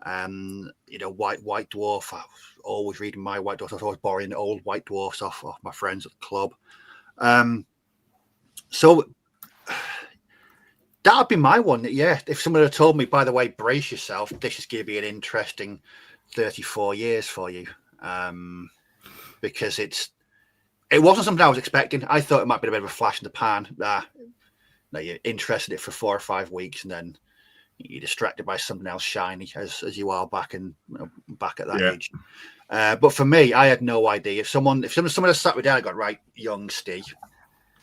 White Dwarf, I was always reading my White Dwarf. I was always borrowing old White Dwarfs off my friends at the club. So that would be my one. Yeah, if someone had told me, by the way, brace yourself, this is going to be an interesting 34 years for you, because it wasn't something I was expecting. I thought it might be a bit of a flash in the pan. You're interested in it for 4 or 5 weeks, and then you're distracted by something else shiny, as you are back at that age. But for me, I had no idea. If someone had sat me down and got, right, young Steve,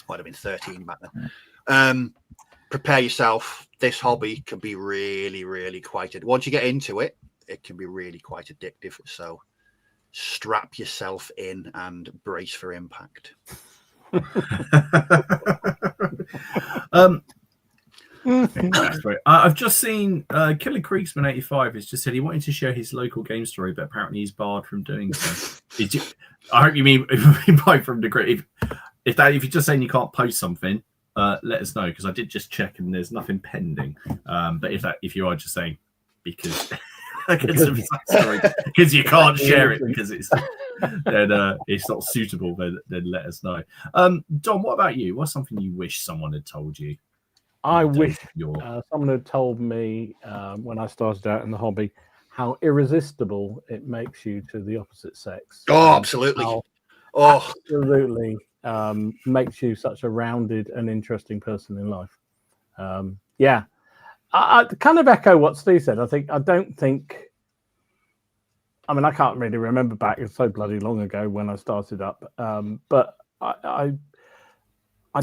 might have been 13 back then. Prepare yourself. This hobby can be really, really quite. Once you get into it, it can be really quite addictive. So strap yourself in and brace for impact. I've just seen Killer Creeksman 85 has just said he wanted to share his local game story, but apparently he's barred from doing so. I hope you mean barred from degree. If you're just saying you can't post something, let us know, because I did just check and there's nothing pending. But if you are just saying because you can't share it because it's not suitable, then let us know. Dom, what about you? What's something you wish someone had told you? I wish someone had told me when I started out in the hobby how irresistible it makes you to the opposite sex. Oh, absolutely. Absolutely makes you such a rounded and interesting person in life. I kind of echo what Steve said. I can't really remember back. It's so bloody long ago when I started up. But I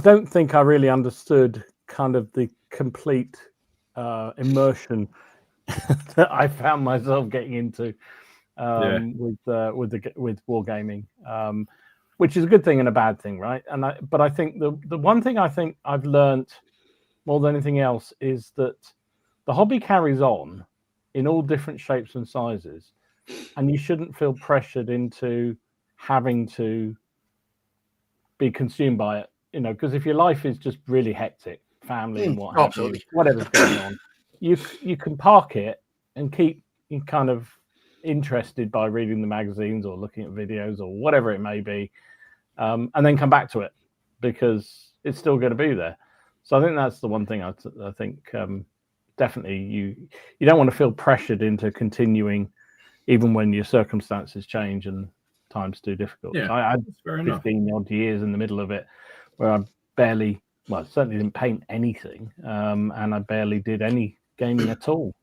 don't think I really understood kind of the complete immersion that I found myself getting into with wargaming, which is a good thing and a bad thing, right? But I think the one thing I think I've learned more than anything else is that the hobby carries on in all different shapes and sizes, and you shouldn't feel pressured into having to be consumed by it, because if your life is just really hectic, family and whatever's going on, you can park it and keep kind of interested by reading the magazines or looking at videos or whatever it may be, and then come back to it because it's still going to be there. So I think that's the one thing I think definitely you don't want to feel pressured into continuing even when your circumstances change and times too difficult. Yeah, I had 15 odd years in the middle of it where I certainly didn't paint anything, and I barely did any gaming at all.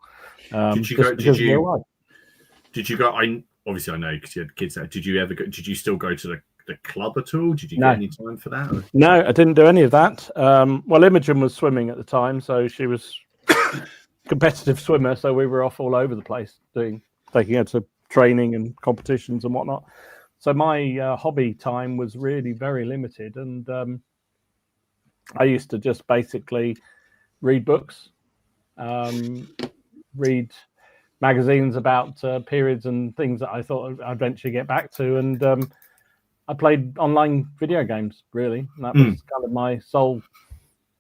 Did you go? Obviously I know because you had kids there. Did you still go to the club at all? Did you get any time for that? Or? No, I didn't do any of that. Imogen was swimming at the time, so she was a competitive swimmer, so we were off all over the place taking her to training and competitions and whatnot. So my hobby time was really very limited, and I used to just basically read books, read magazines about periods and things that I thought I'd eventually get back to, and I played online video games. Really, and that was kind of my sole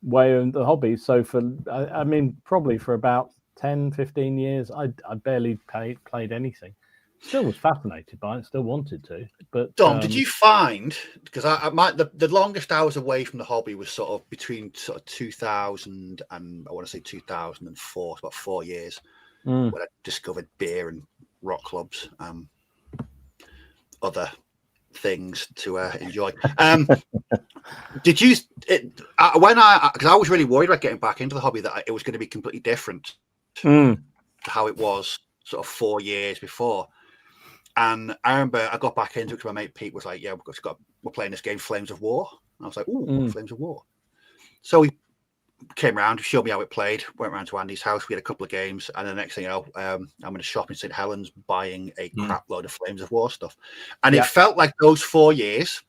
way of the hobby. So I mean, probably for about 10, 15 years, I barely played anything. Still was fascinated by it, still wanted to. But Dom, did you find, because the longest I was away from the hobby was sort of between sort of 2000 and I want to say 2004, about 4 years, when I discovered beer and rock clubs, other things to enjoy. Did you because I was really worried about getting back into the hobby that it was going to be completely different to how it was sort of 4 years before. And I remember I got back into it because my mate Pete was like, "Yeah, we're playing this game, Flames of War." And I was like, "Ooh, Flames of War." So he came around, showed me how it played, went around to Andy's house. We had a couple of games, and the next thing you know, I'm in a shop in St. Helens buying a crap load of Flames of War stuff. And it felt like those 4 years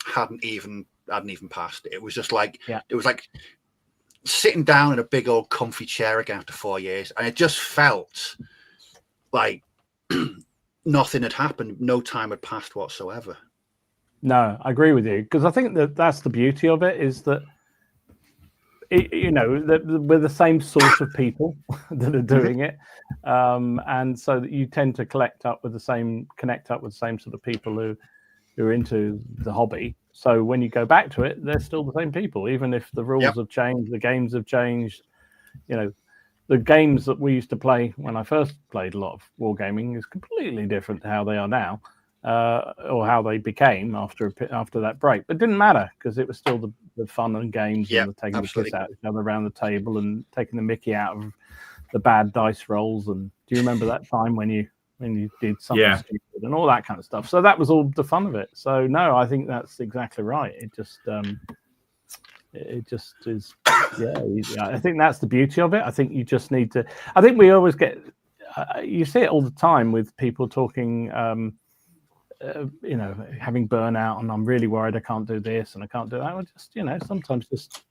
hadn't even passed. It was just like it was like sitting down in a big old comfy chair again after 4 years, and it just felt like nothing had happened. No time had passed whatsoever. No, I agree with you, because I think that's the beauty of it, is that we're the same sort of people that are doing it, and so that you tend to connect up with the same sort of people who are into the hobby. So when you go back to it, they're still the same people, even if the rules have changed, the games have changed. The games that we used to play when I first played a lot of wargaming is completely different to how they are now, or how they became after that break. But it didn't matter, because it was still the fun and games, and the taking the piss out of each other around the table and taking the mickey out of the bad dice rolls. And do you remember that time when you did something stupid and all that kind of stuff? So that was all the fun of it. So no, I think that's exactly right. It just is. I think that's the beauty of it. I think you just need to. I think we always get. You see it all the time with people talking. Having burnout, and I'm really worried I can't do this and I can't do that. Well, just sometimes just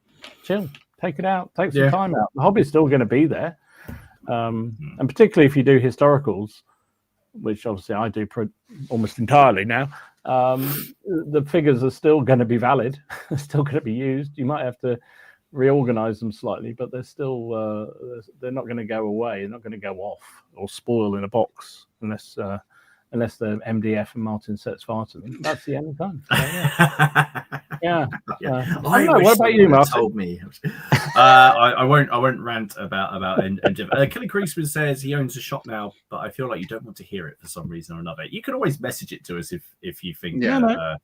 chill, take it out, take some time out. The hobby's still going to be there, and particularly if you do historicals, which obviously I do almost entirely now. The figures are still going to be valid, still going to be used. You might have to reorganize them slightly, but they're still they're not going to go away. They're not going to go off or spoil in a box unless the MDF and Martin sets fire to them. That's the end of time. So, what about you, Martin? Told me. I won't rant about MDF. Kelly Creasman says he owns a shop now, but I feel like you don't want to hear it for some reason or another. You can always message it to us if you think.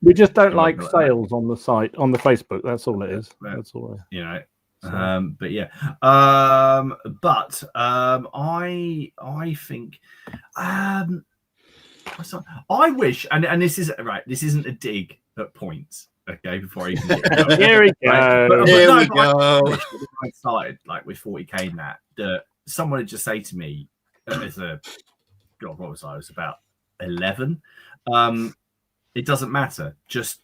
We just don't like sales on the site, on the Facebook. That's all it is. That's all. But yeah. I think. I wish, and this is right. This isn't a dig at points. Okay, before I even get here we go. Here we go. I started like with 40k and that someone would just say to me, as a God, what was I? I was about 11. It doesn't matter. Just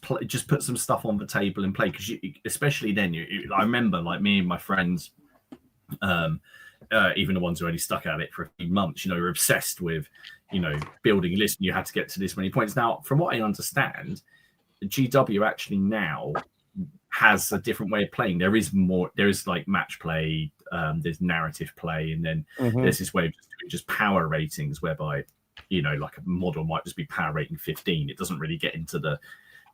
put some stuff on the table and play, because especially then I remember like me and my friends. Even the ones who only stuck at it for a few months, were obsessed with, building a list, and you had to get to this many points. Now, from what I understand, GW actually now has a different way of playing. There is like match play, there's narrative play, and then there's this way of just power ratings, whereby, like a model might just be power rating 15. It doesn't really get into the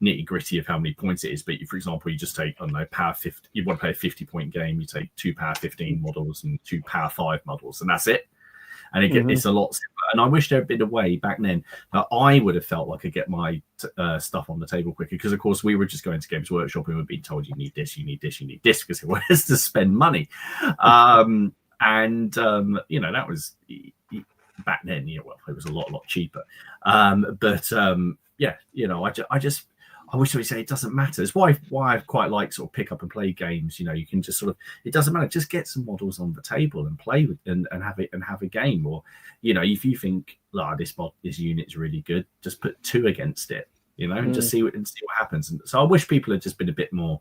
nitty gritty of how many points it is, but for example, you just take, I don't know, power 50. You want to play a 50-point game, you take 2 power 15 models and 2 power 5 models, and that's it. And it's a lot simpler. And I wish there had been a way back then that I would have felt like I get my stuff on the table quicker, because of course we were just going to Games Workshop and we're being told you need this, because it was to spend money. That was back then. It was a lot cheaper. I wish we say it doesn't matter. It's why I quite like sort of pick up and play games. You can just sort of, it doesn't matter. Just get some models on the table and play with and have a game. Or, if you think, this unit's really good, just put 2 against it. and just see what happens. And so I wish people had just been a bit more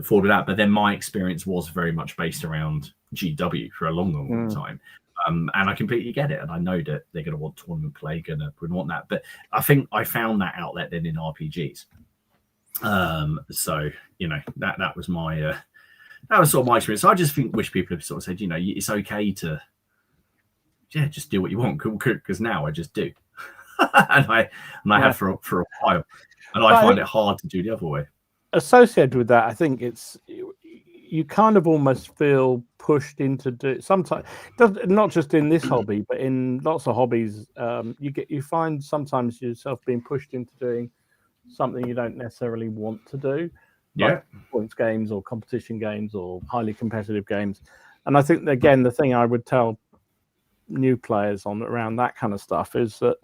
forward with that. But then my experience was very much based around GW for a long time. And I completely get it, and I know that they're going to want tournament play, going to want that. But I think I found that outlet then in RPGs. So that was my that was sort of my experience. So I just wish people had sort of said, it's okay to just do what you want, because now I just do, and I have for a while, and I find it hard to do the other way. Associated with that, I think you kind of almost feel pushed into do sometimes, not just in this hobby, but in lots of hobbies. You find sometimes yourself being pushed into doing something you don't necessarily want to do, like points games or competition games or highly competitive games. And I think, again, the thing I would tell new players around that kind of stuff is that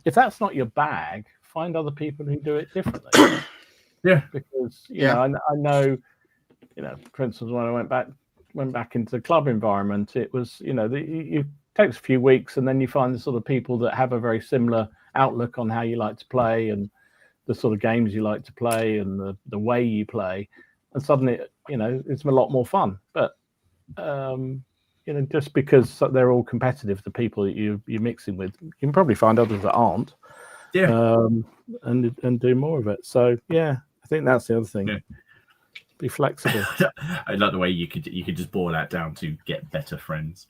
if that's not your bag, find other people who do it differently. Because I know, for instance, when I went back into the club environment, it was, it takes a few weeks, and then you find the sort of people that have a very similar outlook on how you like to play and the sort of games you like to play and the way you play, and suddenly, it's a lot more fun. But just because they're all competitive, the people that you're mixing with, you can probably find others that aren't, and do more of it. So I think that's the other thing. Be flexible. I like the way you could just boil that down to get better friends.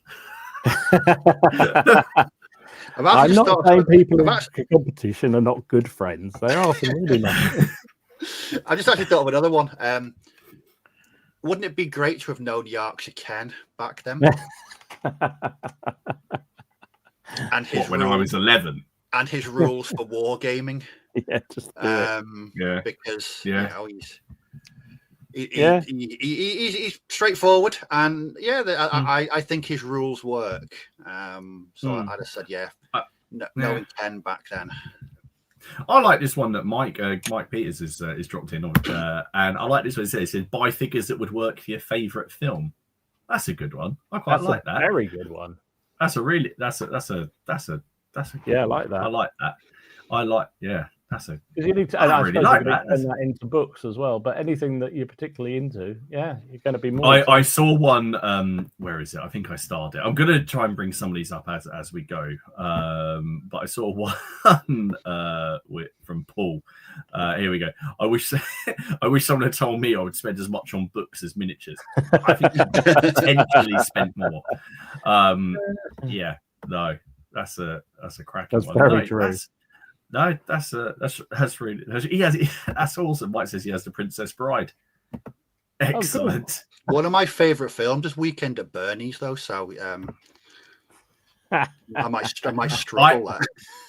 I'm not saying people in competition are not good friends. They are some really nice. I just actually thought of another one. Wouldn't it be great to have known Yorkshire Ken back then? And when I was 11. And his rules for wargaming. Just because he's straightforward, and I think his rules work. So I just said knowing Ken back then. I like this one that Mike Peters is dropped in on, and I like this one. It says buy figures that would work for your favourite film. That's a good one. I quite like that. Very good one. That's a I like that. I like That's a. You need to. I really like that. Turn that into books as well. But anything that you're particularly into, you're going to be more. I saw one. Where is it? I think I starred it. I'm going to try and bring some of these up as we go. But I saw one from Paul. Here we go. I wish someone had told me I would spend as much on books as miniatures. I think I potentially spent more. No, that's a cracking one. Very true. That's really. That's awesome. Mike says he has the Princess Bride. Excellent. One of my favourite films is Weekend at Bernie's, though. So I might struggle there.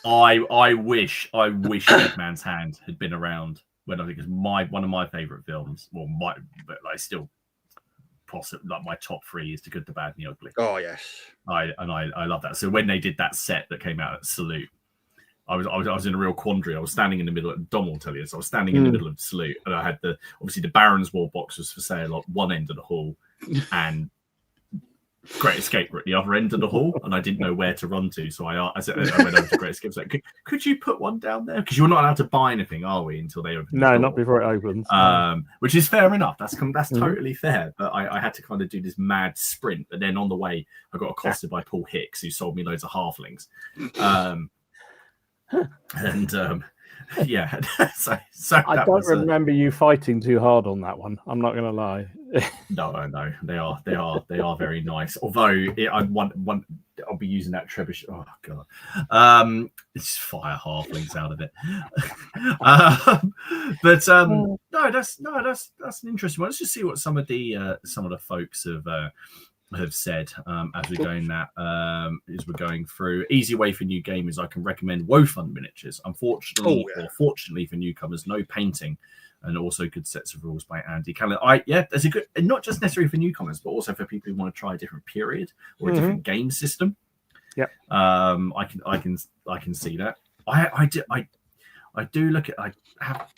I wish Dead Man's Hand had been around when I think it's one of my favourite films. Well, still possibly like my top 3 is The Good, the Bad, and the Ugly. Oh yes, I love that. So when they did that set that came out at Salute. I was in a real quandary. I was standing in the middle. Dom will tell you this. I was standing in the middle of Salute, and I had the Baron's War box was for sale at one end of the hall, and Great Escape were at the other end of the hall, and I didn't know where to run to. So I went over to Great Escape. Like, could you put one down there? Because you're not allowed to buy anything, are we? Until they open. No, not before it opens. Which is fair enough. That's totally fair. But I had to kind of do this mad sprint, and then on the way, I got accosted by Paul Hicks, who sold me loads of halflings. And so I don't remember you fighting too hard on that one. I'm not going to lie. No, they are very nice. Although I'll be using that Trebuchet. Oh god, it's fire halflings out of it. No, that's an interesting one. Let's just see what some of the folks have said as we're going as we're going through. Easy way for new gamers, I can recommend Wofun miniatures. Unfortunately, or fortunately for newcomers, no painting, and also good sets of rules by Andy Callan. There's a good, and not just necessarily for newcomers, but also for people who want to try a different period or a different game system. Yeah, I can see that. I do look at. I have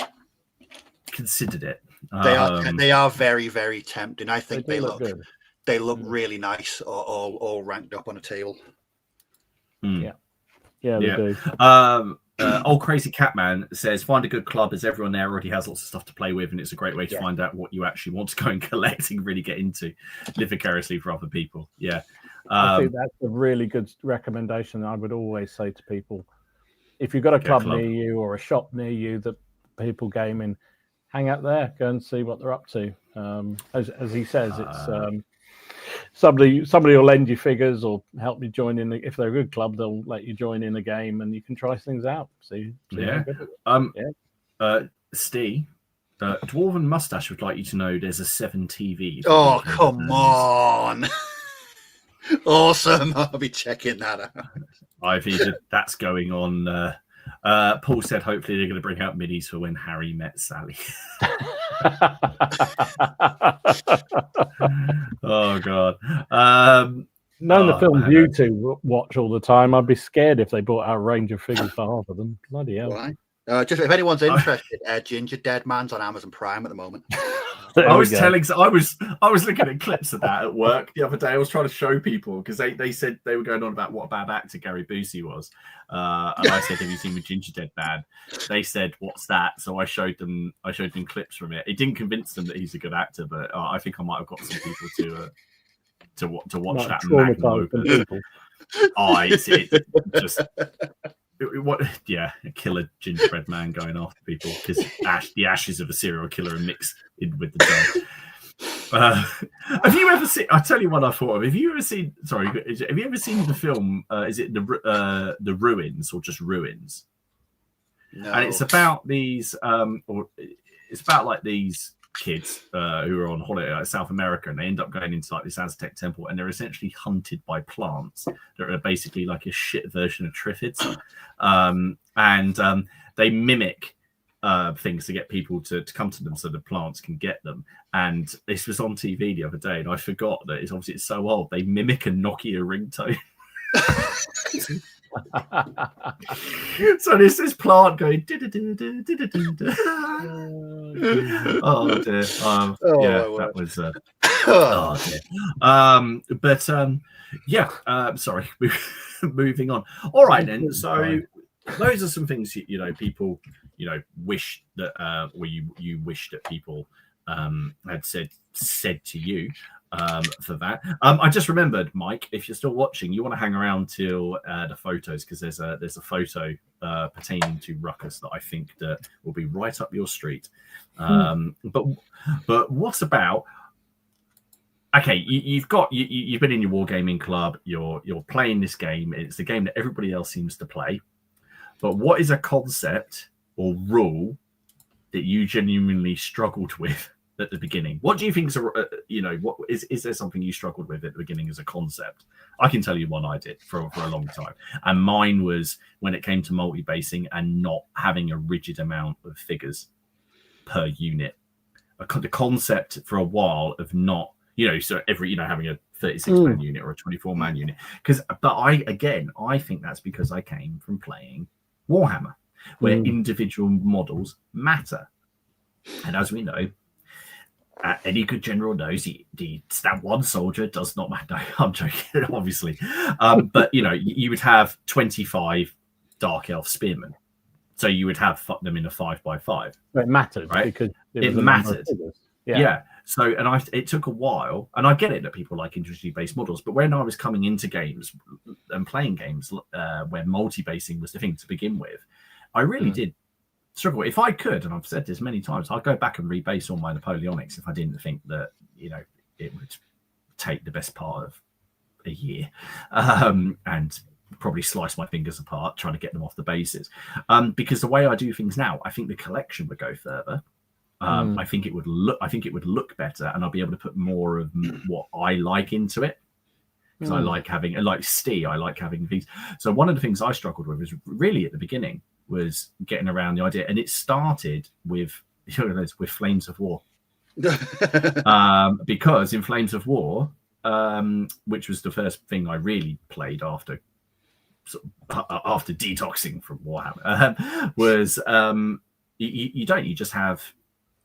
considered it. They are very, very tempting. I think they look good. They look really nice, all ranked up on a table. Yeah, they do. Old Crazy Catman says, find a good club as everyone there already has lots of stuff to play with, and it's a great way to find out what you actually want to go and collect and really get into. Live vicariously for other people. Yeah. I think that's a really good recommendation. I would always say to people, if you've got a club near you or a shop near you that people gaming, hang out there, go and see what they're up to. As he says, it's somebody will lend you figures or help you join in. If they're a good club, they'll let you join in a game and you can try things out. See Steve, Dwarven Mustache would like you to know there's a 7 TV. Oh, come on. Awesome. I'll be checking that out. That's going on. Paul said hopefully they're going to bring out minis for when Harry met Sally. Oh God. None of the films you two watch all the time, I'd be scared if they brought out a range of figures for half of them. Bloody hell. Right. Just if anyone's interested, Ginger Dead Man's on Amazon Prime at the moment. I was looking at clips of that at work the other day. I was trying to show people because they said they were going on about what a bad actor Gary Busey was, and I said, "Have you seen the Ginger Dead Man?" They said, "What's that?" So I showed them clips from it. It didn't convince them that he's a good actor, but I think I might have got some people to watch that magnum opus. A killer gingerbread man going after people because the ashes of a serial killer are mixed in with the dog. Have you ever seen? I'll tell you what I thought of. Have you ever seen the film? Is it the Ruins or just Ruins? No. And it's about these, it's about like these kids who are on holiday in South America, and they end up going into like this Aztec temple, and they're essentially hunted by plants that are basically like a shit version of triffids, and they mimic things to get people to come to them so the plants can get them. And this was on TV the other day, and I forgot that it's so old. They mimic a Nokia ringtone. So there's this plant going. Oh dear. That was. Sorry. Moving on. All right then. So those are some things people wish that or you wish that people had said to you. For that, I just remembered, Mike. If you're still watching, you want to hang around till the photos because there's a photo pertaining to Ruckus that I think that will be right up your street. But what about? Okay, you've been in your wargaming club. You're playing this game. It's a game that everybody else seems to play. But what is a concept or rule that you genuinely struggled with at the beginning? What do you think what is there something you struggled with at the beginning as a concept? I can tell you one I did for a long time, and mine was when it came to multi-basing and not having a rigid amount of figures per unit. The concept for a while of not so every having a 36-man unit or a 24-man unit, but I think that's because I came from playing Warhammer, where individual models matter, and as we know, any good general knows the stab one soldier does not matter. No, I'm joking, obviously. But you would have 25 Dark Elf spearmen, so you would have them in a 5x5. It mattered, right? Because it mattered. Yeah. So, it took a while, and I get it that people like individually based models, but when I was coming into games and playing games where multi-basing was the thing to begin with, I really did struggle. If I could, and I've said this many times, I'd go back and rebase all my Napoleonics if I didn't think that it would take the best part of a year, and probably slice my fingers apart trying to get them off the bases. Because the way I do things now, I think the collection would go further. I think it would look better, and I'll be able to put more of what I like into it. Because I like having, like Steve, I like having things. So one of the things I struggled with was really at the beginning was getting around the idea, and it started with Flames of War, because in Flames of War, which was the first thing I really played after detoxing from Warhammer, was you just have,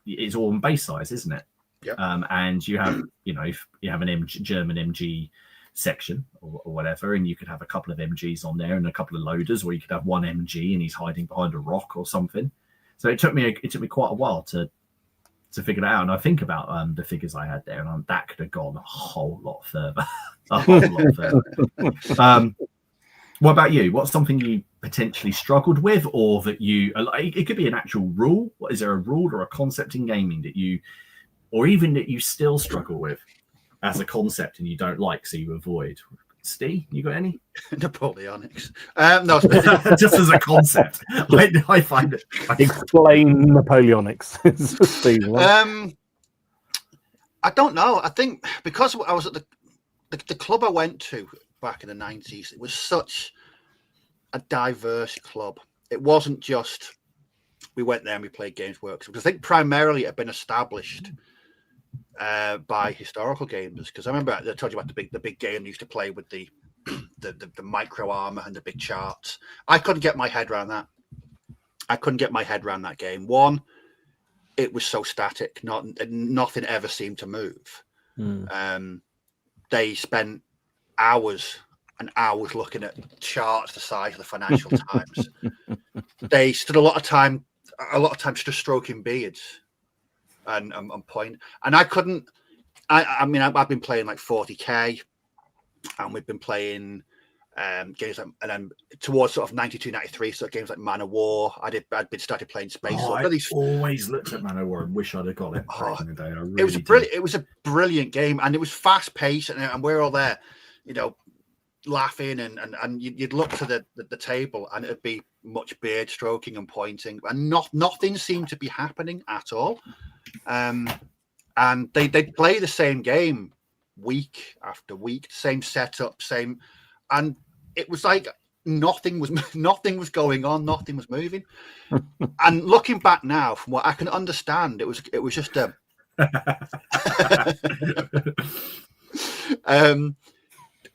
it's all in base size, isn't it? Yep. And you have you have an German MG section or whatever, and you could have a couple of MGs on there and a couple of loaders, or you could have one MG and he's hiding behind a rock or something. So it took me quite a while to figure it out. And I think about the figures I had there, and that could have gone a whole lot further. A whole lot further. What about you? What's something you potentially struggled with, or that you? It could be an actual rule. What is there, a rule or a concept in gaming that you, or even that you still struggle with as a concept and you don't like, so you avoid? Steve, you got any? Napoleonics. No, just as a concept, I find it. Explain Napoleonics, Steve. I don't know. I think because I was at the club I went to back in the 90s, it was such a diverse club. It wasn't just we went there and we played Games Workshop, because I think primarily it had been established by historical gamers. Because I remember I told you about the big game they used to play with the micro armor and the big charts. I couldn't get my head around that. I couldn't get my head around that game. One, it was so static. Nothing ever seemed to move. They spent hours and hours looking at charts the size of the Financial Times. They stood a lot of time just stroking beards and point. And I couldn't. I mean, I've been playing like 40k, and we've been playing games like, and then towards sort of 92, 93, so games like Man of War. I'd been started playing Space. I always looked at Man of War and wish I'd have got it back in the day. It was brilliant. It was a brilliant game, and it was fast paced, and we're all there, laughing, and you'd look to the table, and it'd be much beard stroking and pointing, and nothing seemed to be happening at all. And they'd play the same game week after week, same setup, and it was like nothing was going on, nothing was moving. And looking back now, from what I can understand, it was just a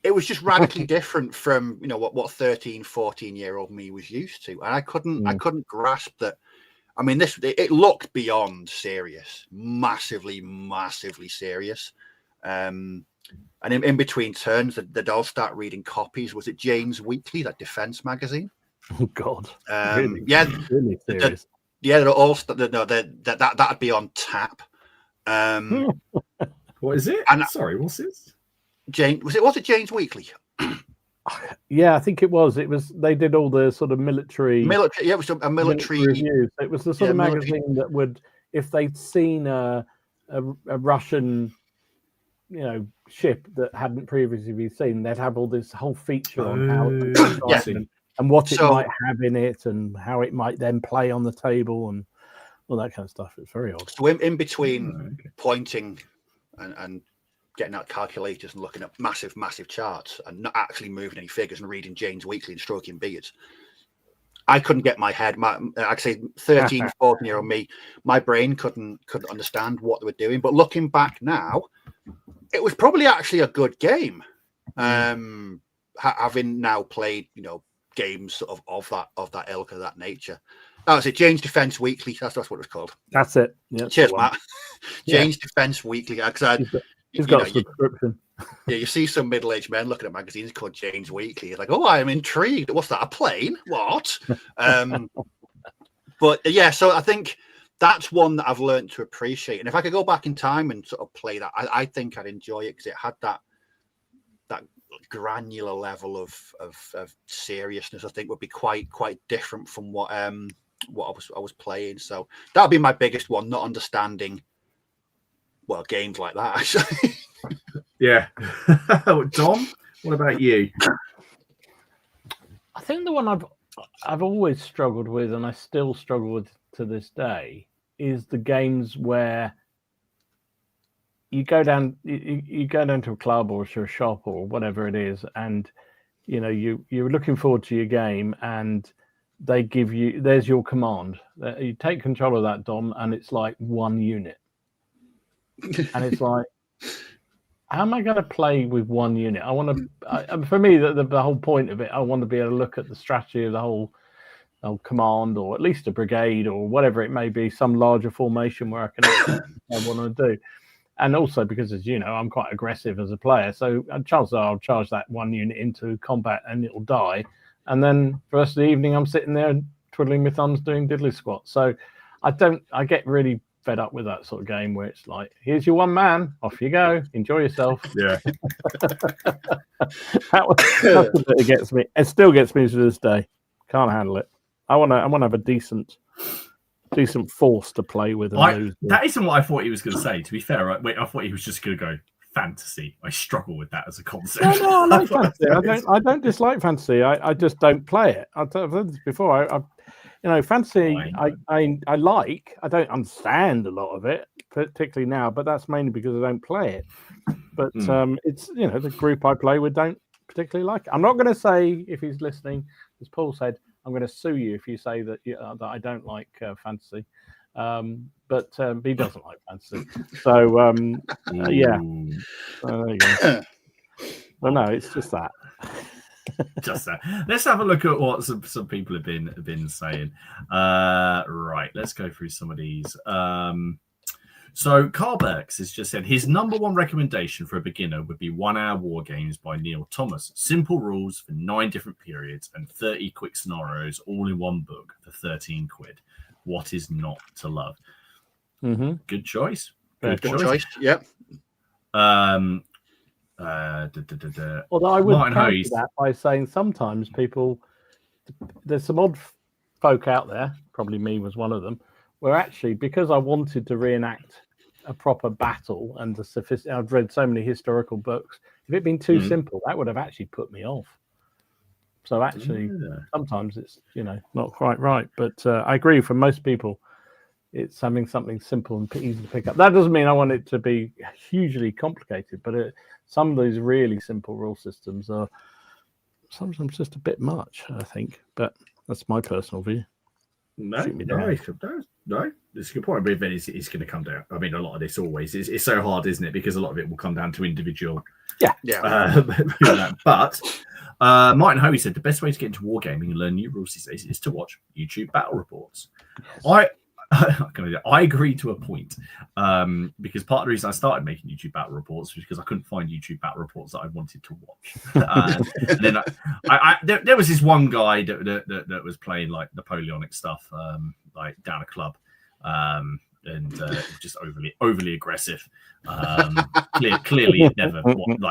it was just radically different from what 13, 14-year-old me was used to, and I couldn't grasp that. I mean, it looked beyond serious, massively serious. And in between turns, they'd all start reading copies. Was it Jane's Weekly, that defense magazine? Oh God! Really? Yeah, really serious. They're all that'd be on tap. What is it? Sorry, what's this? Was it Jane's Weekly? Yeah, I think it was. They did all the sort of military. Yeah, it was a military reviews. It was the sort of magazine that would, if they'd seen a Russian, ship that hadn't previously been seen, they'd have all this whole feature on how and what it might have in it, and how it might then play on the table, and all that kind of stuff. It's very odd. So in between pointing and getting out calculators and looking at massive charts and not actually moving any figures and reading Jane's Weekly and stroking beards, I couldn't get my head. I'd say 13, 14-year-old me, my brain couldn't understand what they were doing. But looking back now, it was probably actually a good game. Having now played, games sort of that ilk, of that nature. That was it. Jane's Defense Weekly. That's what it was called. That's it. Yeah, cheers, Matt. Jane's Defense Weekly. He's got a subscription. Yeah, you see some middle-aged men looking at magazines called Jane's Weekly. It's like, oh, I'm intrigued. What's that? A plane? What? But yeah, so I think that's one that I've learned to appreciate. And if I could go back in time and sort of play that, I think I'd enjoy it, because it had that granular level of seriousness. I think would be quite different from what I was playing. So that'll be my biggest one, not understanding games like that, actually. Yeah. Dom, what about you? I think the one I've always struggled with, and I still struggle with to this day, is the games where you go down to a club or to a shop or whatever it is, and you're looking forward to your game, and they give you, there's your command. You take control of that, Dom, and it's like one unit. And it's like, how am I going to play with one unit? I want to, for me, the whole point of it, I want to be able to look at the strategy of the whole command, or at least a brigade, or whatever it may be, some larger formation where I want to do. And also because, as you know, I'm quite aggressive as a player. So chances are I'll charge that one unit into combat and it'll die. And then for the rest of the evening, I'm sitting there twiddling my thumbs doing diddly squat. So I get really fed up with that sort of game where it's like, here's your one man, off you go, enjoy yourself. Yeah. That's the bit that gets me. It still gets me to this day. Can't handle it. I want to have a decent force to play with and lose. That isn't what I thought he was going to say, to be fair. Right? Wait, I thought he was just going to go fantasy. I struggle with that as a concept. No, I like fantasy. I don't dislike fantasy. I just don't play it. I've said this before. Fantasy I like. I don't understand a lot of it, particularly now, but that's mainly because I don't play it. But it's the group I play with don't particularly like it. I'm not going to say, if he's listening, as Paul said, I'm going to sue you if you say that that I don't like fantasy. But he doesn't like fantasy. So yeah. There you go. Well, no, it's just that. Just that. Let's have a look at what some people have been saying. Right, let's go through some of these. So Carl Burks has just said his number one recommendation for a beginner would be 1 Hour War Games by Neil Thomas. Simple rules for 9 different periods and 30 quick scenarios all in one book for 13 quid. What is not to love? Mm-hmm. Good choice. Good choice. Yep. Although I would counter that by saying sometimes there's some odd folk out there, probably me was one of them, where actually, because I wanted to reenact a proper battle and I've read so many historical books, if it'd been too simple, that would have actually put me off. So actually, sometimes it's not quite right. But I agree, for most people, it's having something simple and easy to pick up. That doesn't mean I want it to be hugely complicated, but some of these really simple rule systems are sometimes just a bit much, I think. But that's my personal view. No, it's a good point. But it's going to come down. I mean, a lot of this always is. It's so hard, isn't it? Because a lot of it will come down to individual. But Martin Hoey said the best way to get into wargaming and learn new rules these days is to watch YouTube battle reports. Yes. I agree to a point, because part of the reason I started making YouTube battle reports was because I couldn't find YouTube battle reports that I wanted to watch. And then there was this one guy that was playing like Napoleonic stuff, like down a club, and just overly aggressive. Clearly never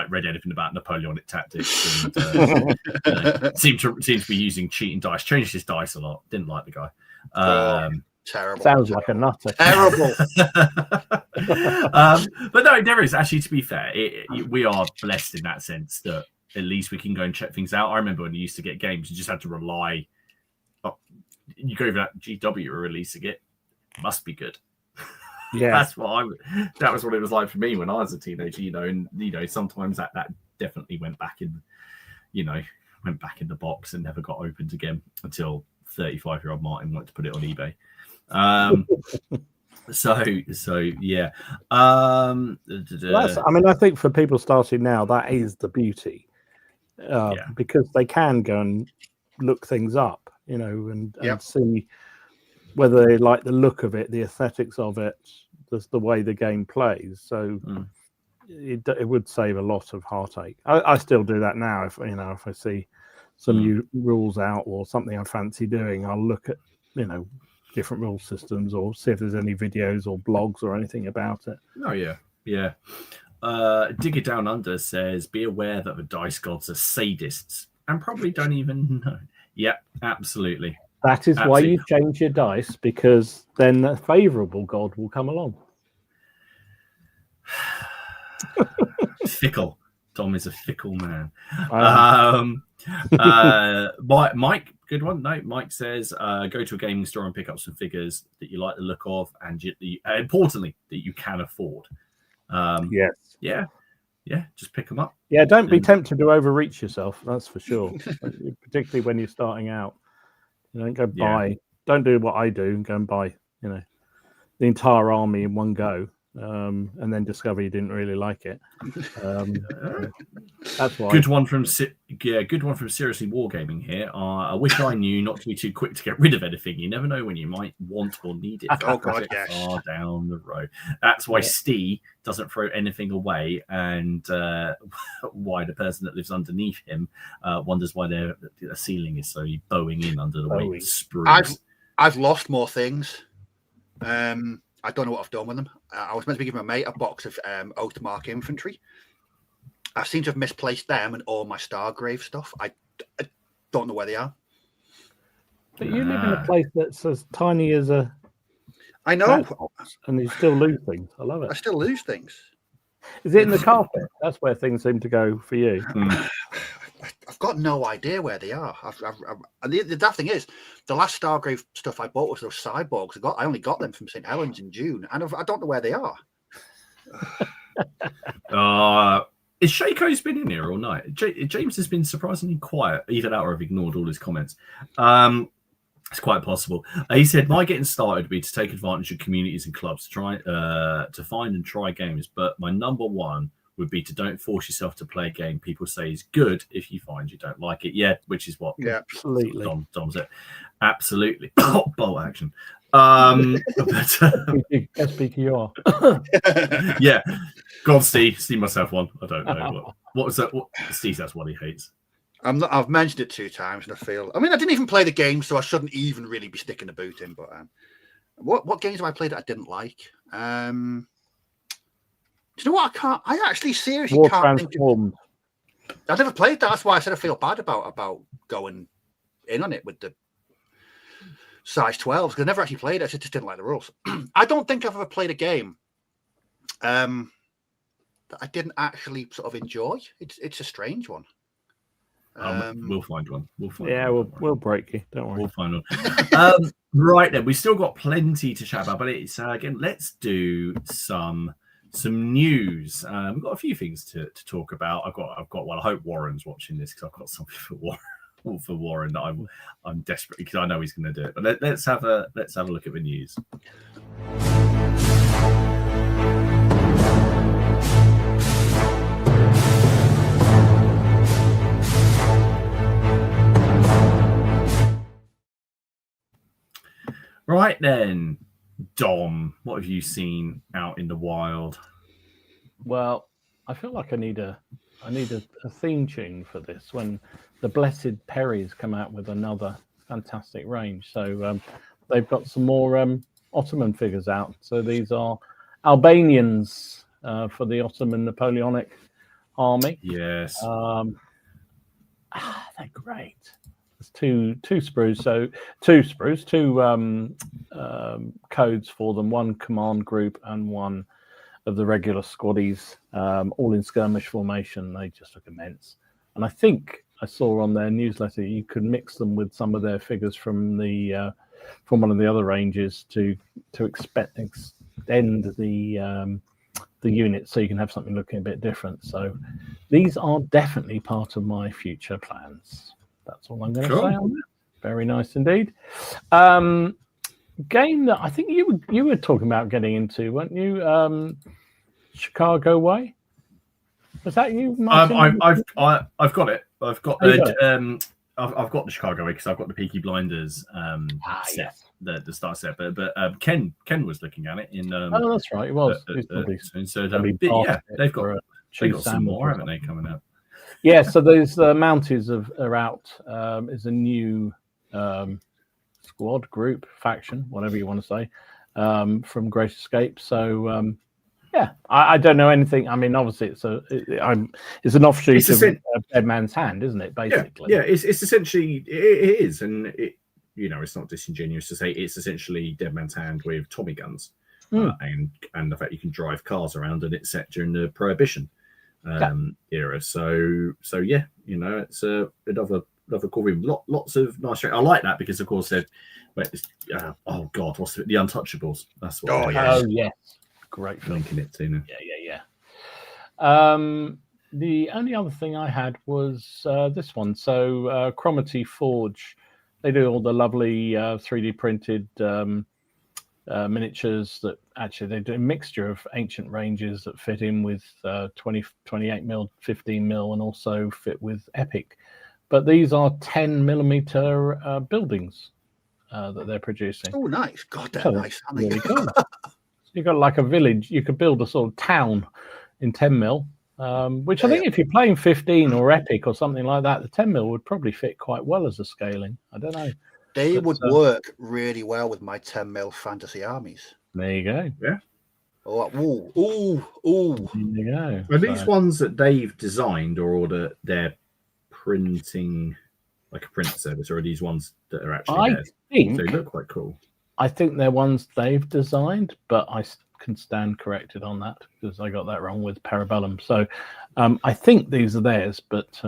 read anything about Napoleonic tactics, and seemed to be using cheating dice. Changed his dice a lot. Didn't like the guy. Terrible. Sounds like a nutter. Terrible. But no, there is actually, to be fair, we are blessed in that sense that at least we can go and check things out. I remember when you used to get games, you just had to rely. You go over that GW are releasing it, must be good. Yeah, that was what it was like for me when I was a teenager. And sometimes that definitely went back in the box and never got opened again until 35-year-old Martin wanted to put it on eBay. So yeah. I think for people starting now, that is the beauty, because they can go and look things up, and see whether they like the look of it, the aesthetics of it, the way the game plays. So it would save a lot of heartache. I still do that now. If I see some new rules out or something I fancy doing, I'll look at different rule systems or see if there's any videos or blogs or anything about it. Oh yeah. Digger Down Under says, be aware that the dice gods are sadists and probably don't even know. Yeah, absolutely. That is why you change your dice, because then a favourable god will come along. Fickle. Tom is a fickle man. Mike, good one. No, Mike says, go to a gaming store and pick up some figures that you like the look of, and importantly, that you can afford. Yes. Yeah, just pick them up. Yeah, don't be tempted to overreach yourself. That's for sure. Particularly when you're starting out. Don't go buy. Don't do what I do and go and buy. The entire army in one go. and then discover you didn't really like it. That's why. Good one from Seriously Wargaming here. I wish I knew not to be too quick to get rid of anything. You never know when you might want or need it. Oh God, yes. Far down the road. That's why Steve doesn't throw anything away, and why the person that lives underneath him wonders why the ceiling is so bowing in under the weight of sprues. I've lost more things. I don't know what I've done with them. I was meant to be giving my mate a box of Oathmark infantry. I seem to have misplaced them and all my Stargrave stuff. I don't know where they are. But you live in a place that's as tiny as a... I know. Box, and you still lose things. I love it. I still lose things. Is it in the carpet? That's where things seem to go for you. I've got no idea where they are. The daft thing is, the last Stargrave stuff I bought was those cyborgs. I only got them from St. Helens in June, and I don't know where they are. Is Shaco's been in here all night? James has been surprisingly quiet. Either that or I've ignored all his comments. It's quite possible. He said, my getting started would be to take advantage of communities and clubs, try to find and try games. But my number one would be to don't force yourself to play a game people say is good if you find you don't like it. Yeah, which is what absolutely Dom's it. Absolutely. Bolt action. Speaker you are. Yeah. Go on, Steve. See myself one. I don't know. What was that? Steve, that's what he hates. I've mentioned it 2 times, and I didn't even play the game, so I shouldn't even really be sticking the boot in. But what games have I played that I didn't like? Do you know what? I actually seriously War can't Transformed. think of... I never played that. That's why I said I feel bad about going in on it with the size 12s, because I never actually played it. I just didn't like the rules. I don't think I've ever played a game that I didn't actually sort of enjoy. It's a strange one. We'll find one. We'll break you. Don't worry. We'll find one. Right then, we've still got plenty to chat about, but it's again, let's do some news. We've got a few things to talk about. I've got one. I hope Warren's watching this because I've got something for Warren that I'm desperate because I know he's going to do it. But let's have a look at the news. Right then, Dom, what have you seen out in the wild? Well, I feel like I need a theme tune for this when the Blessed Perrys come out with another fantastic range. So they've got some more Ottoman figures out. So these are Albanians for the Ottoman Napoleonic army. Yes. They're great. There's two sprues, so two codes for them, one command group and one of the regular squaddies, all in skirmish formation. They just look immense. And I think I saw on their newsletter you could mix them with some of their figures from the from one of the other ranges to extend the unit so you can have something looking a bit different. So these are definitely part of my future plans. That's all I'm going to say on that. Very nice indeed. Game that I think you were talking about getting into, weren't you? Chicago Way. Was that you, Martin? I've got it. I've got the Chicago Way because I've got the Peaky Blinders set, yes. the start set. But Ken was looking at it in. Oh, that's right. It was. They've got some more, haven't they, coming out? Yeah, so those Mounties are out. Is a new squad, group, faction, whatever you want to say, from Great Escape. So I don't know anything. I mean, obviously it's an offshoot of Dead Man's Hand, isn't it? Basically, yeah. It's essentially it is, and it's not disingenuous to say it's essentially Dead Man's Hand with Tommy guns, and the fact you can drive cars around, and it's set during the Prohibition era. So yeah, it's another cool room. Lots of nice. I like that because of course they're oh god, what's the Untouchables? That's what. Oh yes. Oh yes, great film. Linking it to now. Yeah. The only other thing I had was this one. So Cromarty Forge, they do all the lovely 3D printed miniatures that actually they do a mixture of ancient ranges that fit in with 28 mil, 15 mil, and also fit with epic. But these are 10mm buildings that they're producing. Oh, nice. God, they're nice. Really cool. You've got like a village. You could build a sort of town in 10 mil, which I think if you're playing 15 or epic or something like that, the 10 mil would probably fit quite well as a scaling. I don't know. They would work really well with my 10 mil fantasy armies. There you go. Yeah. Oh, ooh. There you go. Are these ones that they've designed, or that they're printing like a print service, or are these ones that are actually theirs? They look quite cool. I think they're ones they've designed, but I can stand corrected on that because I got that wrong with Parabellum. So I think these are theirs, but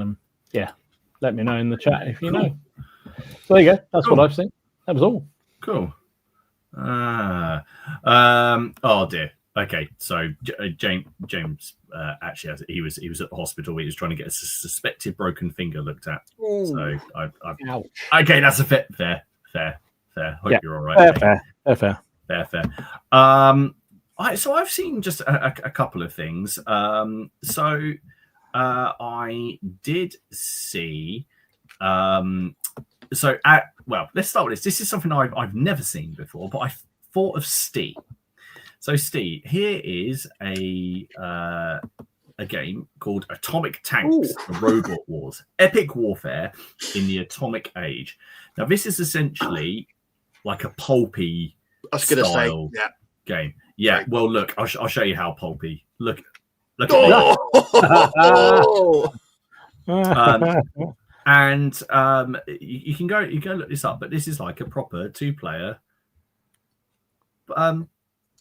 yeah, let me know in the chat if you know. So there you go. That's what I've seen. That was all. Cool. Oh dear. Okay, so James actually he was at the hospital. He was trying to get a suspected broken finger looked at. Ooh. So I Ouch. okay, that's a fair. Hope you're all right. Fair. So I've seen just a couple of things. So I did see. Well, let's start with this. This is something I've never seen before, but I thought of Steve. So, Steve, here is a game called Atomic Tanks: Robot Wars, Epic Warfare in the Atomic Age. Now, this is essentially like a pulpy style game. Yeah. Right. Well, look, I'll show you how pulpy. Look at that. And you can go look this up, but this is like a proper 2-player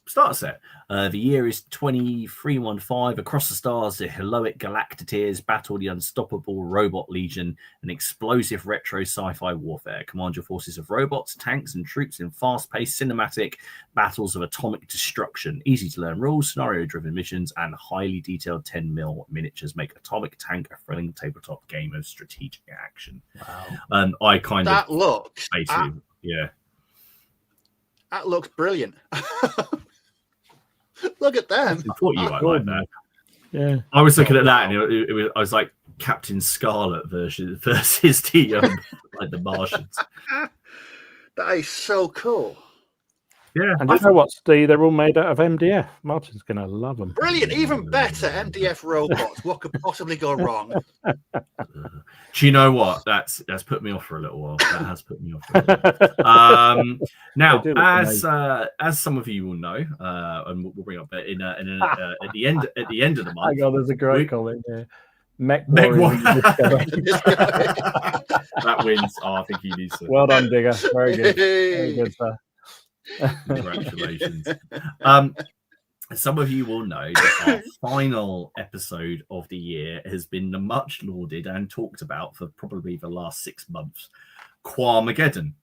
starter set. The year is 2315. Across the stars, the heroic Galactiteers battle the unstoppable robot legion, an explosive retro sci-fi warfare. Command your forces of robots, tanks, and troops in fast-paced cinematic battles of atomic destruction. Easy to learn rules, scenario-driven missions, and highly detailed 10mm miniatures make Atomic Tank a thrilling tabletop game of strategic action. Wow. I kind that of looks basically, yeah. That looks brilliant. Look at them. I thought you might like that. Yeah. I was looking at that, and it was. I was like Captain Scarlet versus the like the Martians. That is so cool. Yeah, and you know what, Steve? They're all made out of MDF. Martin's gonna love them. Brilliant, even better. MDF robots. What could possibly go wrong? Do you know what? That's put me off for a little while. That has put me off for a little while. Now, as some of you will know, and we'll bring up at the end of the month. Hang on, there's a great comment here. Mech That wins. Oh, I think he needs to. Well done, Digger. Very good. Very good, sir. Congratulations. Some of you will know that our final episode of the year has been the much lauded and talked about for probably the last 6 months Quarmageddon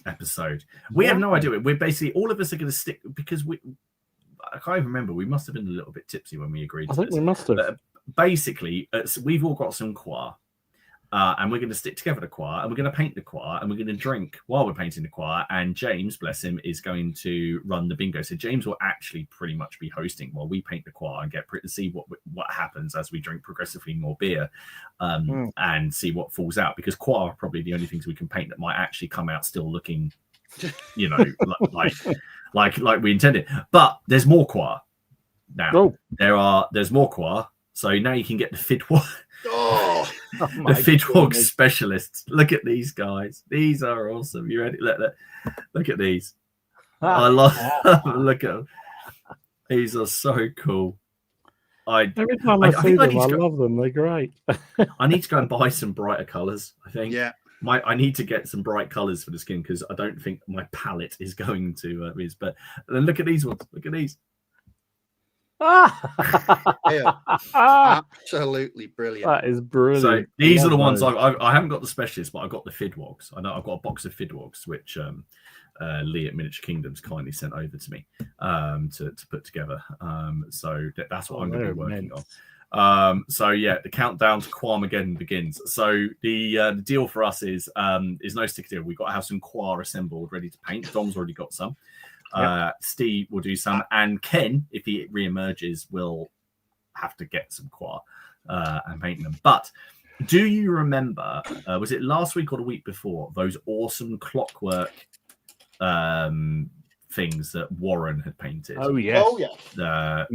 episode. We have no idea. We're basically, all of us are going to stick, because I can't even remember, we must have been a little bit tipsy when we agreed to this. I think we must have. But basically, we've all got some Quar. And we're going to stick together the Quar, and we're going to paint the Quar, and we're going to drink while we're painting the Quar. And James, bless him, is going to run the bingo. So James will actually pretty much be hosting while we paint the Quar and get to see what happens as we drink progressively more beer, and see what falls out. Because Quar are probably the only things we can paint that might actually come out still looking, like we intended. But there's more Quar now. There's more Quar. So now you can get the Fidwog. The Fidwog specialists. Look at these guys. These are awesome. You ready? Look at these. I love look at them. These are so cool. Every time I see them, I love them. They're great. I need to go and buy some brighter colours, I think. Yeah. I need to get some bright colours for the skin, because I don't think my palette is going to but then look at these ones. Look at these. Absolutely brilliant. That is brilliant. So these are the ones I haven't got the specialists, but I've got the Fidwogs. I know I've got a box of Fidwogs, which Lee at Miniature Kingdoms kindly sent over to me to put together. So that's what I'm going to be working on. So yeah, the countdown to Quarmageddon begins. So the deal for us is no sticker deal. We've got to have some Quar assembled, ready to paint. Dom's already got some. Steve will do some, and Ken, if he re-emerges, will have to get some Qua and paint them. But do you remember, was it last week or the week before, those awesome clockwork things that Warren had painted? Oh, yes. Oh, yeah. That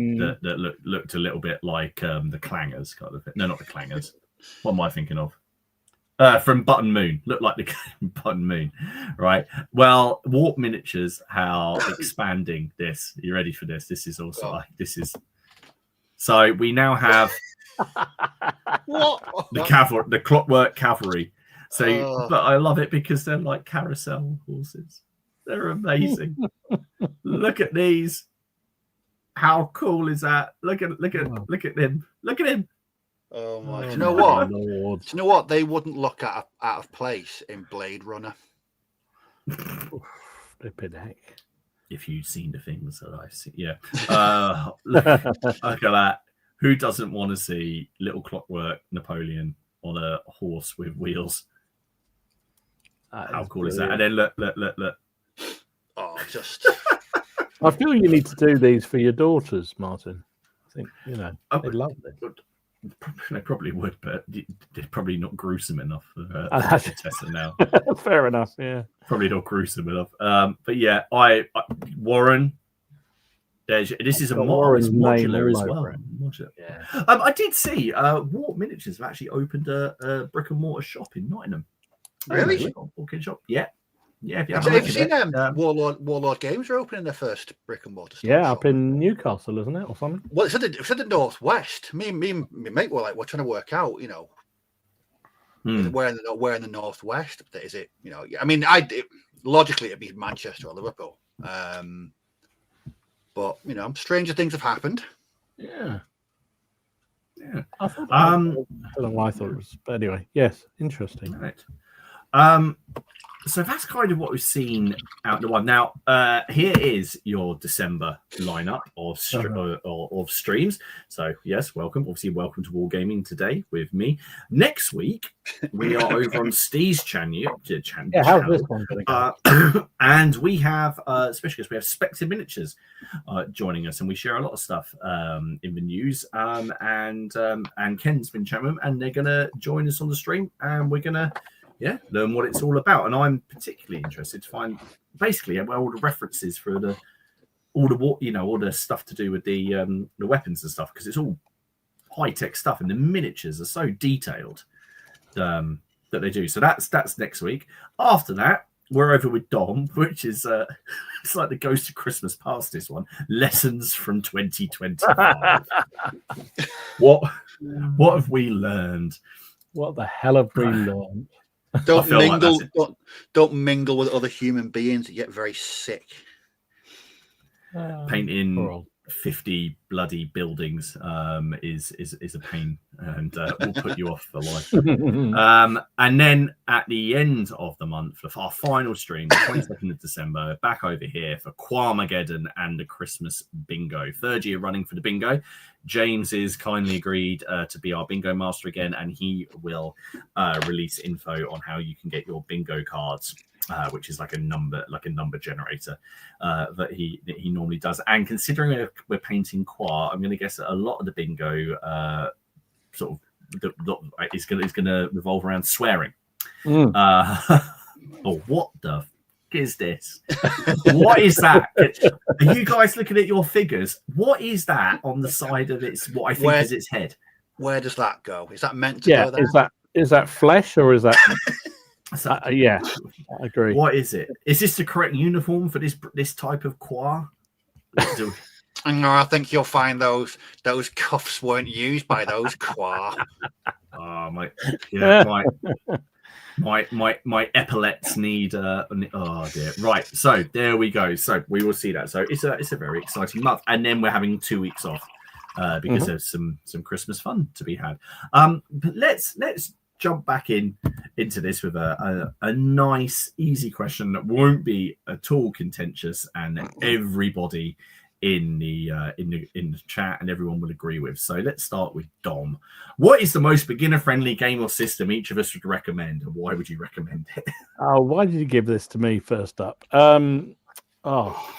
looked a little bit like the Clangers kind of thing. No, not the Clangers. What am I thinking of? From Button Moon. Looked like the Button Moon, right? Well, Warp Miniatures, how expanding this. Are you ready for this? This is also so we now have the clockwork cavalry. So, but I love it because they're like carousel horses. They're amazing. Look at these. How cool is that? Look at them. Look at him. Oh my! Do you know what? Lord. Do you know what? They wouldn't look out of place in Blade Runner. Flipping heck! If you'd seen the things that I've seen, yeah. Look at that. Who doesn't want to see little clockwork Napoleon on a horse with wheels? How cool is that? And then look. Oh, just. I feel you need to do these for your daughters, Martin. I think they love it. They probably would, but they're probably not gruesome enough for Tessa now. Fair enough, yeah. Probably not gruesome enough. But yeah, Warren. This is a modular as well. Modular. Yeah. I did see Warp Miniatures have actually opened a brick and mortar shop in Nottingham. Really? Walk-in shop. Yeah. Yeah, if you have you seen them? Warlord Games are opening their first brick and mortar store. Yeah, up in Newcastle, isn't it, or something? Well, it's at the northwest. Me and my mate we're trying to work out, where in the northwest. Is it? I mean, logically it'd be Manchester or Liverpool. But stranger things have happened. Yeah. I don't know why I thought it was, but anyway, yes, interesting. Right. So that's kind of what we've seen out the one. Now, here is your December lineup of streams. So, yes, welcome. Obviously, welcome to Wargaming today with me. Next week, we are over on Steve's channel. How's this one going to go? And we have, especially because we have Spectre Miniatures joining us, and we share a lot of stuff in the news. And Ken's been chatting with them, and they're going to join us on the stream, and we're going to learn what it's all about. And I'm particularly interested to find basically all the references for all the stuff to do with the weapons and stuff, because it's all high-tech stuff, and the miniatures are so detailed that they do. So that's next week. After that, we're over with Dom, which is it's like the Ghost of Christmas Past. This one, lessons from 2025. What have we learned? What the hell have we learned? Don't mingle with other human beings. You get very sick. Painting 50 bloody buildings is a pain, and will put you off for life. And then at the end of the month, for our final stream, the 22nd of December, back over here for Quamageddon and the Christmas Bingo. Third year running for the bingo. James is kindly agreed to be our bingo master again, and he will release info on how you can get your bingo cards, which is like a number generator that he normally does. And considering we're painting Qua, I'm going to guess that a lot of the bingo is going to revolve around swearing. What the is this? What is that? Are you guys looking at your figures? What is that on the side of what I think is its head? Where does that go? Is that meant to go there? Is that flesh, or is that yeah, I agree. What is it? Is this the correct uniform for this type of Qua? I think you'll find those cuffs weren't used by those Qua. My epaulets need oh dear. Right, so there we go. So we will see that. So it's a very exciting month, and then we're having 2 weeks off because there's some Christmas fun to be had. But let's jump back into this with a nice easy question that won't be at all contentious, and everybody in the chat and everyone will agree with. So let's start with Dom. What is the most beginner-friendly game or system each of us would recommend, and why would you recommend it? Oh, why did you give this to me first up? Oh,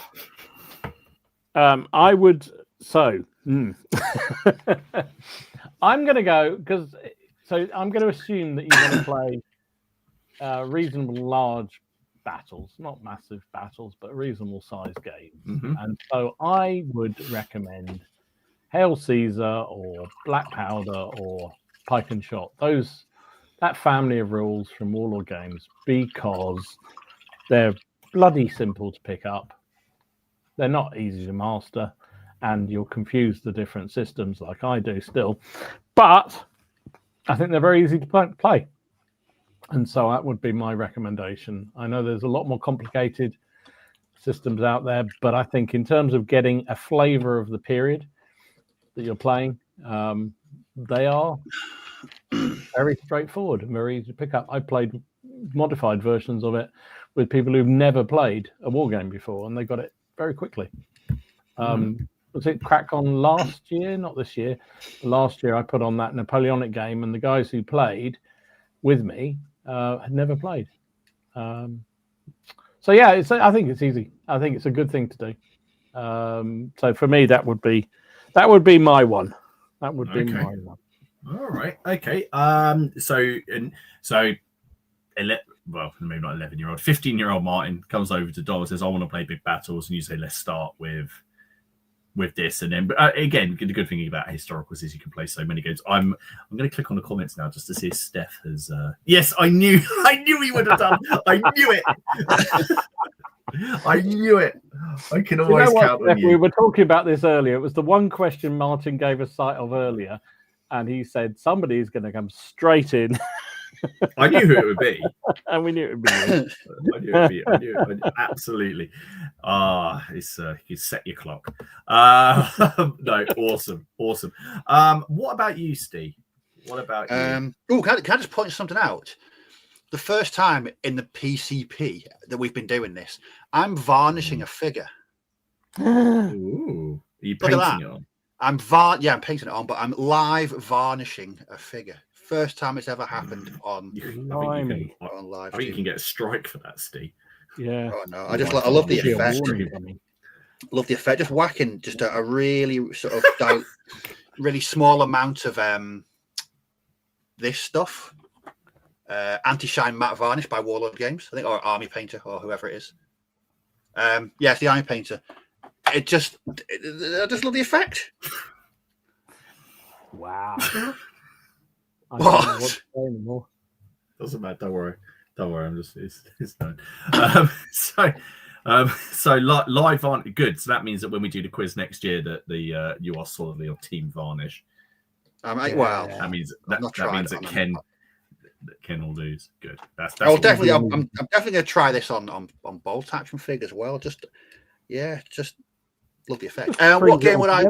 I would. So, I'm going to go because. So I'm going to assume that you want to play reasonable large battles, not massive battles, but reasonable size games. Mm-hmm. And so I would recommend Hail Caesar or Black Powder or Pike and Shot. That family of rules from Warlord Games, because they're bloody simple to pick up. They're not easy to master, and you'll confuse the different systems like I do still. But I think they're very easy to play. And so that would be my recommendation. I know there's a lot more complicated systems out there, but I think in terms of getting a flavor of the period that you're playing, they are very straightforward and very easy to pick up. I played modified versions of it with people who've never played a war game before, and they got it very quickly. Was it CrackCon last year? Not this year. Last year I put on that Napoleonic game, and the guys who played with me had never played. So yeah, I think it's easy. I think it's a good thing to do. So for me, that would be my one. That would be my one. All right. Okay. Well, maybe not 11-year-old, 15-year-old Martin comes over to Dom and says, "I want to play big battles," and you say, "Let's start with this," and then, but again, the good thing about historicals is you can play so many games. I'm going to click on the comments now just to see if Steph has. Yes, I knew he would have done. I knew it. I knew it. I can always count on you. We were talking about this earlier. It was the one question Martin gave us sight of earlier, and he said somebody is going to come straight in. I knew who it would be. And we knew it would be you. I knew it. Absolutely. You set your clock. No, awesome. What about you, Steve? What about you? Can I just point something out? The first time in the PCP that we've been doing this, I'm varnishing a figure. Ooh. Are you painting it on? I'm painting it on, but I'm live varnishing a figure. First time it's ever happened on live. I think you can get a strike for that, Steve. Yeah. Oh no, I love the effect. Love the effect. Just whacking just a really sort of really small amount of this stuff. Anti-shine matte varnish by Warlord Games, I think, or Army Painter, or whoever it is. It's the Army Painter. I just love the effect. Wow. What? Doesn't matter. Don't worry. I'm just it's done. So live varnish. Good. So that means that when we do the quiz next year, that you are solidly on team varnish. Well, that means that Ken will lose. Good. That's definitely. I'm definitely going to try this on bolt action fig as well. Just love the effect. What game would I?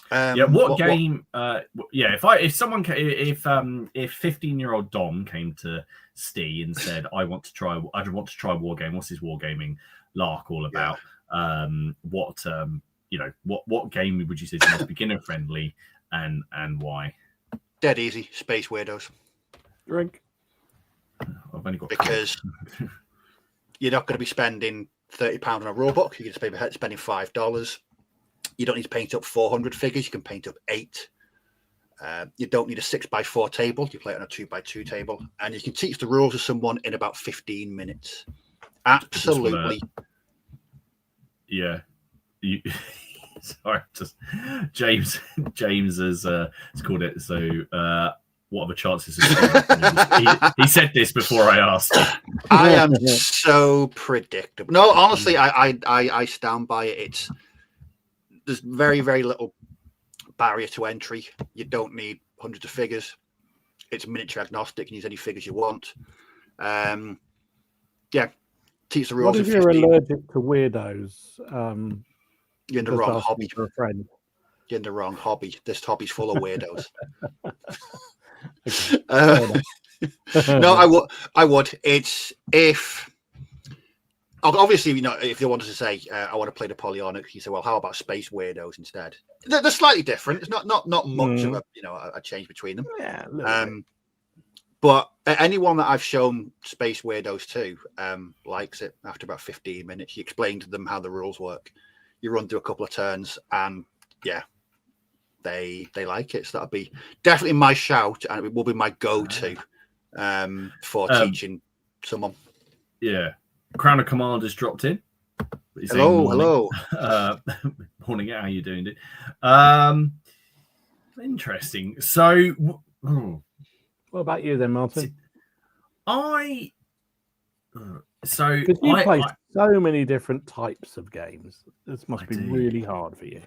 What game? If 15-year-old Dom came to Steve and said, "I want to try Wargaming. What's his Wargaming lark all about?" What game would you say is most beginner friendly, and why? Dead easy. Space Weirdos. Drink. I've only got because you're not going to be spending £30 on a rule book. You're going to be spending $5. You don't need to paint up 400 figures. You can paint up 8. You don't need a 6x4 table. You play it on a 2x2 table, and you can teach the rules to someone in about 15 minutes. Absolutely. Sorry, just James has called it. So, what are the chances? He said this before I asked. I am so predictable. No, honestly, I stand by it. There's very, very little barrier to entry. You don't need hundreds of figures. It's miniature agnostic. You can use any figures you want. Teach the rules. What if you're allergic to weirdos? You're in the wrong hobby. For a friend. You're in the wrong hobby. This hobby's full of weirdos. No, I would. It's if. Obviously, if you wanted to say, I want to play Napoleonic, you say, well, how about Space Weirdos instead? They're slightly different. It's not much of a change between them. Yeah, But anyone that I've shown Space Weirdos to likes it after about 15 minutes. You explain to them how the rules work. You run through a couple of turns, and yeah, they like it. So that'll be definitely my shout, and it will be my go-to for teaching someone. Yeah. Crown of Command has dropped in. He's saying Hello. Morning, how you doing, dude? Interesting. So, What about you then, Martin? Because you play so many different types of games. This must be really hard for you.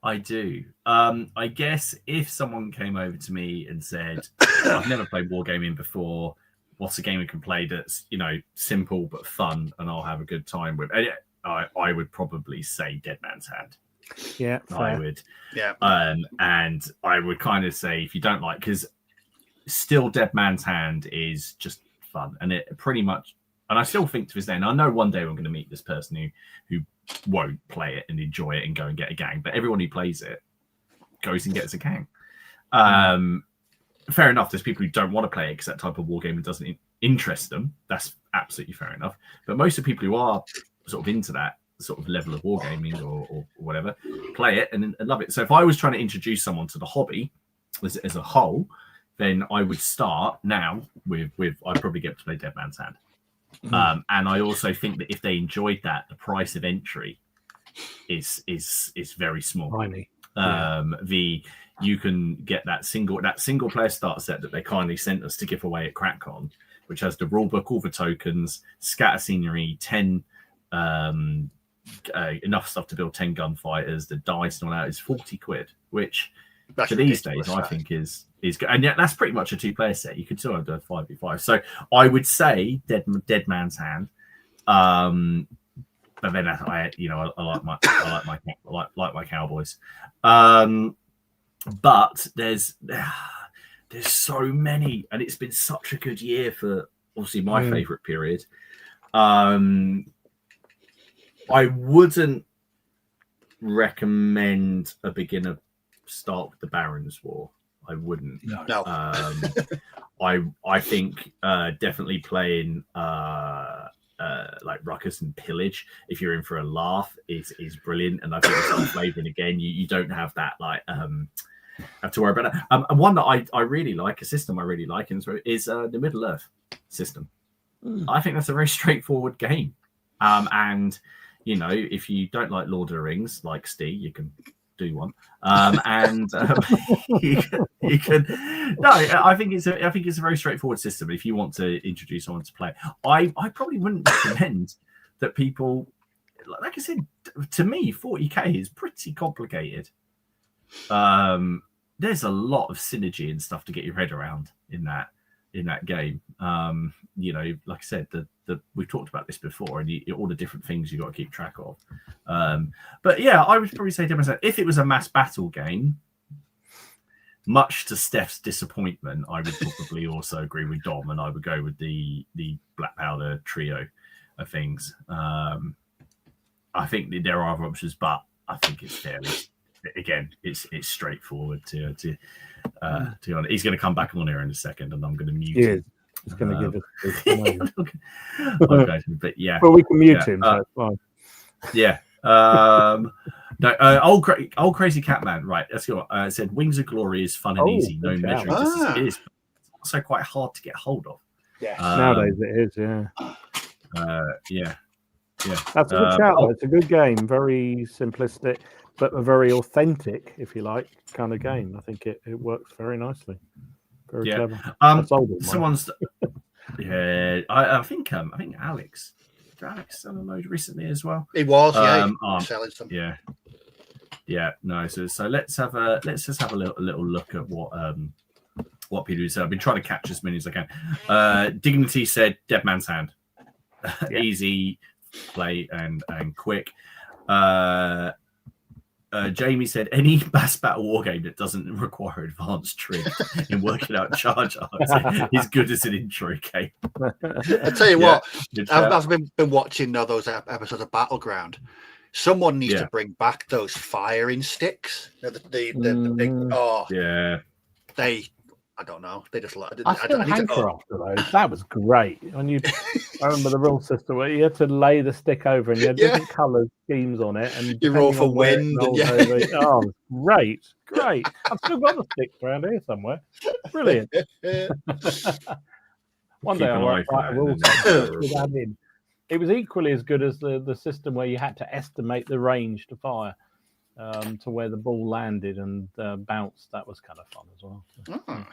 I do. I guess if someone came over to me and said, I've never played Wargaming before, what's a game we can play that's, simple but fun and I'll have a good time with? I would probably say Dead Man's Hand. Yeah, fair. I would. Yeah. And I would kind of say, if you don't like, because still Dead Man's Hand is just fun, and it pretty much, and I still think to this day, and I know one day I'm going to meet this person who won't play it and enjoy it and go and get a gang, but everyone who plays it goes and gets a gang. Fair enough, there's people who don't want to play it because that type of war game doesn't interest them. That's absolutely fair enough. But most of the people who are sort of into that sort of level of wargaming or whatever play it and love it. So if I was trying to introduce someone to the hobby as a whole, then I would start now with I'd probably get to play Dead Man's Hand. And I also think that if they enjoyed that, the price of entry is very small. Tiny. You can get that single player starter set that they kindly sent us to give away at CrackCon, which has the rulebook, all the tokens, scatter scenery, 10 enough stuff to build 10 gunfighters, the dice and all that is 40 quid, which That's for these days I think is good. And yet that's pretty much a 2-player set. You could still do a 5v5. So I would say Dead Man's Hand. But then I like my Cowboys. But there's so many, and it's been such a good year for obviously my favorite period. I wouldn't recommend a beginner start with the Barons War. I wouldn't. No. I think definitely playing like Ruckus and Pillage, if you're in for a laugh, is brilliant. And I think it's some flavor. And again, you don't have that have to worry about it. And one that I really like, a system I really like, is the Middle Earth system. I think that's a very straightforward game. And if you don't like Lord of the Rings, like Steve, you can do one. You can. No, I think it's a very straightforward system. If you want to introduce someone to play, I probably wouldn't recommend that people. Like I said, to me, 40k is pretty complicated. There's a lot of synergy and stuff to get your head around in that game. Like I said, we've talked about this before, and all the different things you got to keep track of. But yeah, I would probably say to myself, if it was a mass battle game, much to Steph's disappointment, I would probably also agree with Dom, and I would go with the Black Powder trio of things. I think that there are other options, but I think it's fairly. Again, it's straightforward to he's going to come back on here in a second, and I'm going to mute him. He's going to give us. Okay, but yeah. Well, we can mute him. So it's fine. Yeah. No. Old crazy Catman. Right. Let's go. Said Wings of Glory is fun and easy. No measuring distance. It is also quite hard to get hold of. Yeah. Nowadays it is. Yeah. Yeah. That's a good shout. It's a good game. Very simplistic, but a very authentic, if you like, kind of game. I think it works very nicely. Very clever. Someone's. Yeah, I think Alex. Did Alex sell a load recently as well? He was. Selling some. Yeah. No. So let's just have a little look at what people say. I've been trying to catch as many as I can. Dignity said Dead Man's Hand. Easy play and quick. Jamie said any mass battle war game that doesn't require advanced trick in working out charge arts is good as an intro game. I tell you what, I've been watching those episodes of Battleground. Someone needs to bring back those firing sticks. The big I don't know. They just like. I still hanker after those. That was great. When you, I remember the rule system where you had to lay the stick over and you had different colour schemes on it, and you roll for wind. And oh, great. I've still got the sticks around here somewhere. Brilliant. One day I won't write a rule set with that in. It was equally as good as the system where you had to estimate the range to fire to where the ball landed and bounced. That was kind of fun as well. Oh.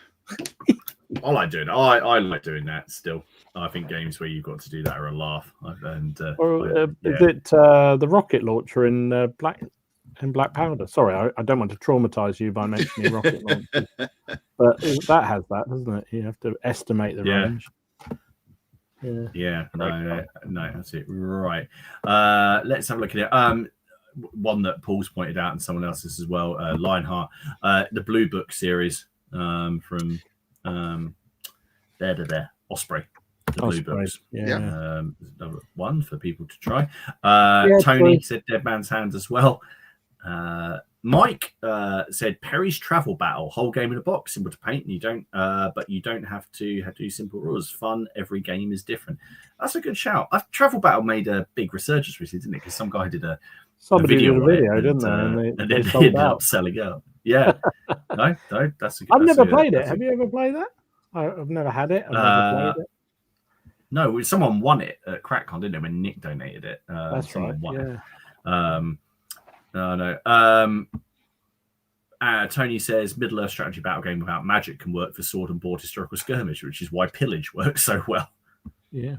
I like doing it. I like doing that still. I think games where you've got to do that are a laugh. And is it the rocket launcher in Black Powder? Sorry, I don't want to traumatize you by mentioning rocket launchers, but that has that, doesn't it? You have to estimate the range. Yeah. No, that's it. Right. Let's have a look at it. One that Paul's pointed out and someone else's as well, Lionheart, the Blue Book series from Osprey. The Blue Books. Another one for people to try. Tony said Dead Man's Hand as well. Mike said Perry's Travel Battle, whole game in a box, simple to paint. And you don't, but you don't have to do simple rules. Fun. Every game is different. That's a good shout. Travel Battle made a big resurgence recently, didn't it? Because some guy did a video, didn't they? And then they ended up selling out. Yeah. No, that's a good. I've never played it. Have you ever played that? I've never had it. I've never played it. No, someone won it at CrackCon, didn't it? When Nick donated it. That's right. Won it. No. Tony says Middle-earth strategy battle game without magic can work for sword and board historical skirmish, which is why pillage works so well. Yeah.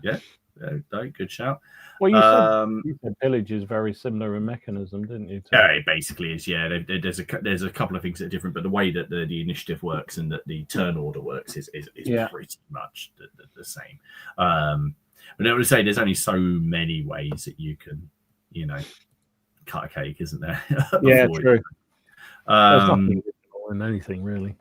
Good shout. Well, you said pillage is very similar in mechanism, didn't you? Yeah, it basically is. Yeah, there's a couple of things that are different, but the way that the initiative works and that the turn order works is pretty much the same. But I would say there's only so many ways that you can, cut a cake, isn't there? Yeah, true. There's nothing original in anything, really.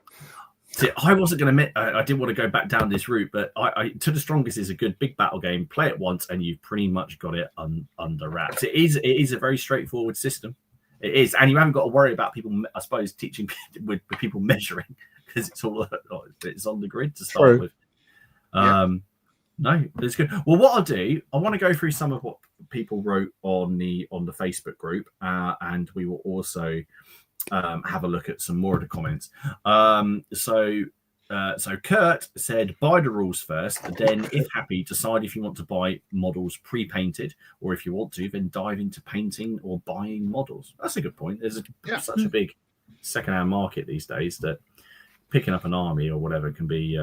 See, I wasn't going to admit I didn't want to go back down this route, but I To the Strongest is a good big battle game. Play it once, and you've pretty much got it under wraps. It is a very straightforward system. It is, and you haven't got to worry about people, I suppose, teaching with people measuring, because it's on the grid to start with. No, it's good. Well, what I'll do, I want to go through some of what people wrote on the Facebook group, and we will also have a look at some more of the comments. So Kurt said, buy the rules first, then, if happy, decide if you want to buy models pre-painted, or if you want to, then dive into painting or buying models. That's a good point. There's such a big second-hand market these days that picking up an army or whatever can be,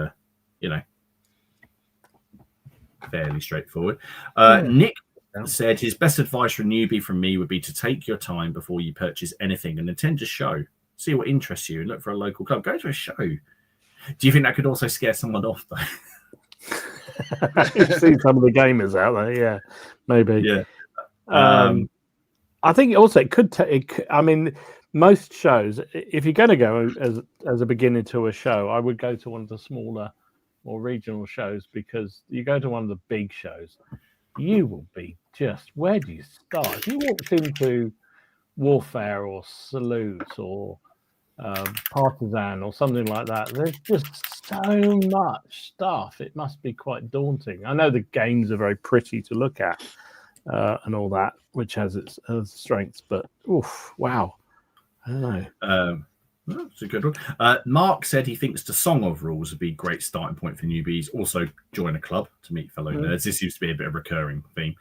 fairly straightforward. Nick said his best advice for a newbie from me would be to take your time before you purchase anything and attend a show. See what interests you and look for a local club. Go to a show. Do you think that could also scare someone off, though? See some of the gamers out there, yeah, maybe. Yeah. I think also it could take. I mean, most shows, if you're going to go as a beginner to a show, I would go to one of the smaller, more regional shows, because you go to one of the big shows, you will be just, where do you start? If you walked into Warfare or Salute or Partisan or something like that, there's just so much stuff. It must be quite daunting. I know the games are very pretty to look at and all that, which has its strengths, but wow. I don't know. That's a good one. Mark said he thinks the Song of Rules would be a great starting point for newbies. Also, join a club to meet fellow nerds. This seems to be a bit of a recurring theme.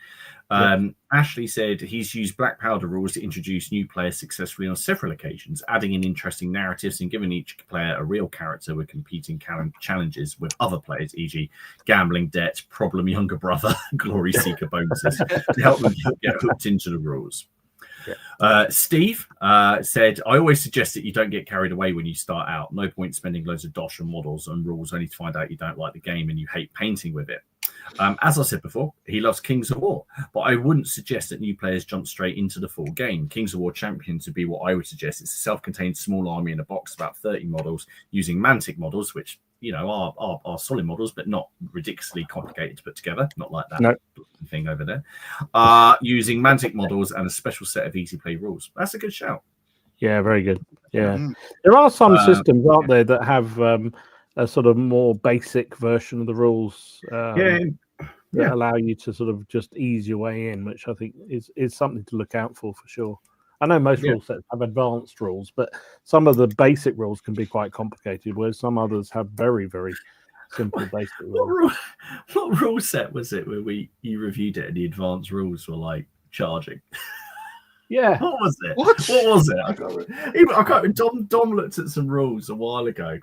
Ashley said he's used Black Powder rules to introduce new players successfully on several occasions, adding in interesting narratives and giving each player a real character with competing challenges with other players, e.g. gambling debt, problem younger brother, glory seeker bonuses, to help them get hooked into the rules. Steve said, I always suggest that you don't get carried away when you start out. No point spending loads of dosh and models and rules only to find out you don't like the game and you hate painting with it. As I said before, he loves Kings of War, but I wouldn't suggest that new players jump straight into the full game. Kings of War Champions would be what I would suggest. It's a self-contained small army in a box, about 30 models, using Mantic models, which are solid models, but not ridiculously complicated to put together. Not like that thing over there. Using Mantic models and a special set of easy play rules. That's a good shout. Yeah, very good. Yeah, there are some systems, aren't there, that have a sort of more basic version of the rules that allow you to sort of just ease your way in, which I think is something to look out for sure. I know most rule sets have advanced rules, but some of the basic rules can be quite complicated, whereas some others have very, very simple basic rules. What rule set was it where you reviewed it and the advanced rules were like charging? Yeah. What was it? What was it? I can't. Dom looked at some rules quite a while ago,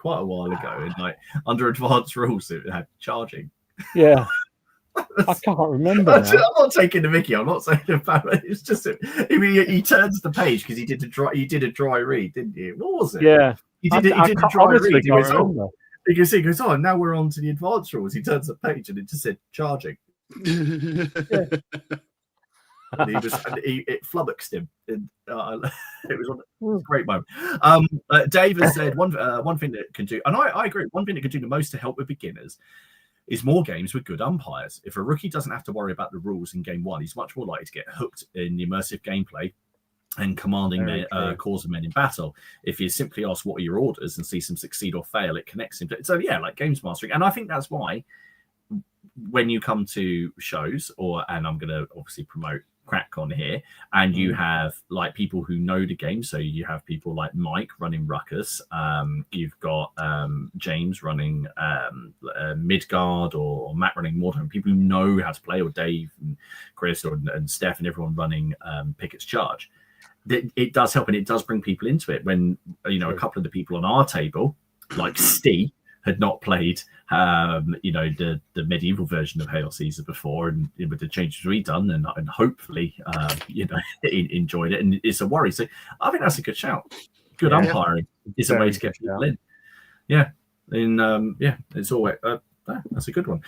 and like under advanced rules, it had charging. Yeah. I can't remember. I'm not taking the mickey. I'm not saying about it. It's just he turns the page because he did a dry read, didn't you? What was it? Yeah. He did a dry read. He goes, oh, now we're on to the advanced rules. He turns the page and it just said charging. And it flummoxed him. And, it was a great moment. Dave has said one thing that can do, and I agree, one thing that can do the most to help with beginners is more games with good umpires. If a rookie doesn't have to worry about the rules in game one, he's much more likely to get hooked in the immersive gameplay and commanding cause of men in battle. If you simply ask what are your orders and see some succeed or fail, it connects him to it. So yeah, like games mastering. And I think that's why when you come to shows, and I'm going to obviously promote CrackCon here, and you have like people who know the game. So you have people like Mike running Ruckus. You've got James running Midgard, or Matt running Mordheim. People who know how to play, or Dave and Chris and Steph and everyone running Pickett's Charge. It does help, and it does bring people into it. When a couple of the people on our table, like Steve, had not played, the medieval version of Hail Caesar before, and with the changes we've done, and hopefully, enjoyed it. And it's a worry. So I think that's a good shout. Good umpiring is a way to get people in. Yeah, and it's always that's a good one.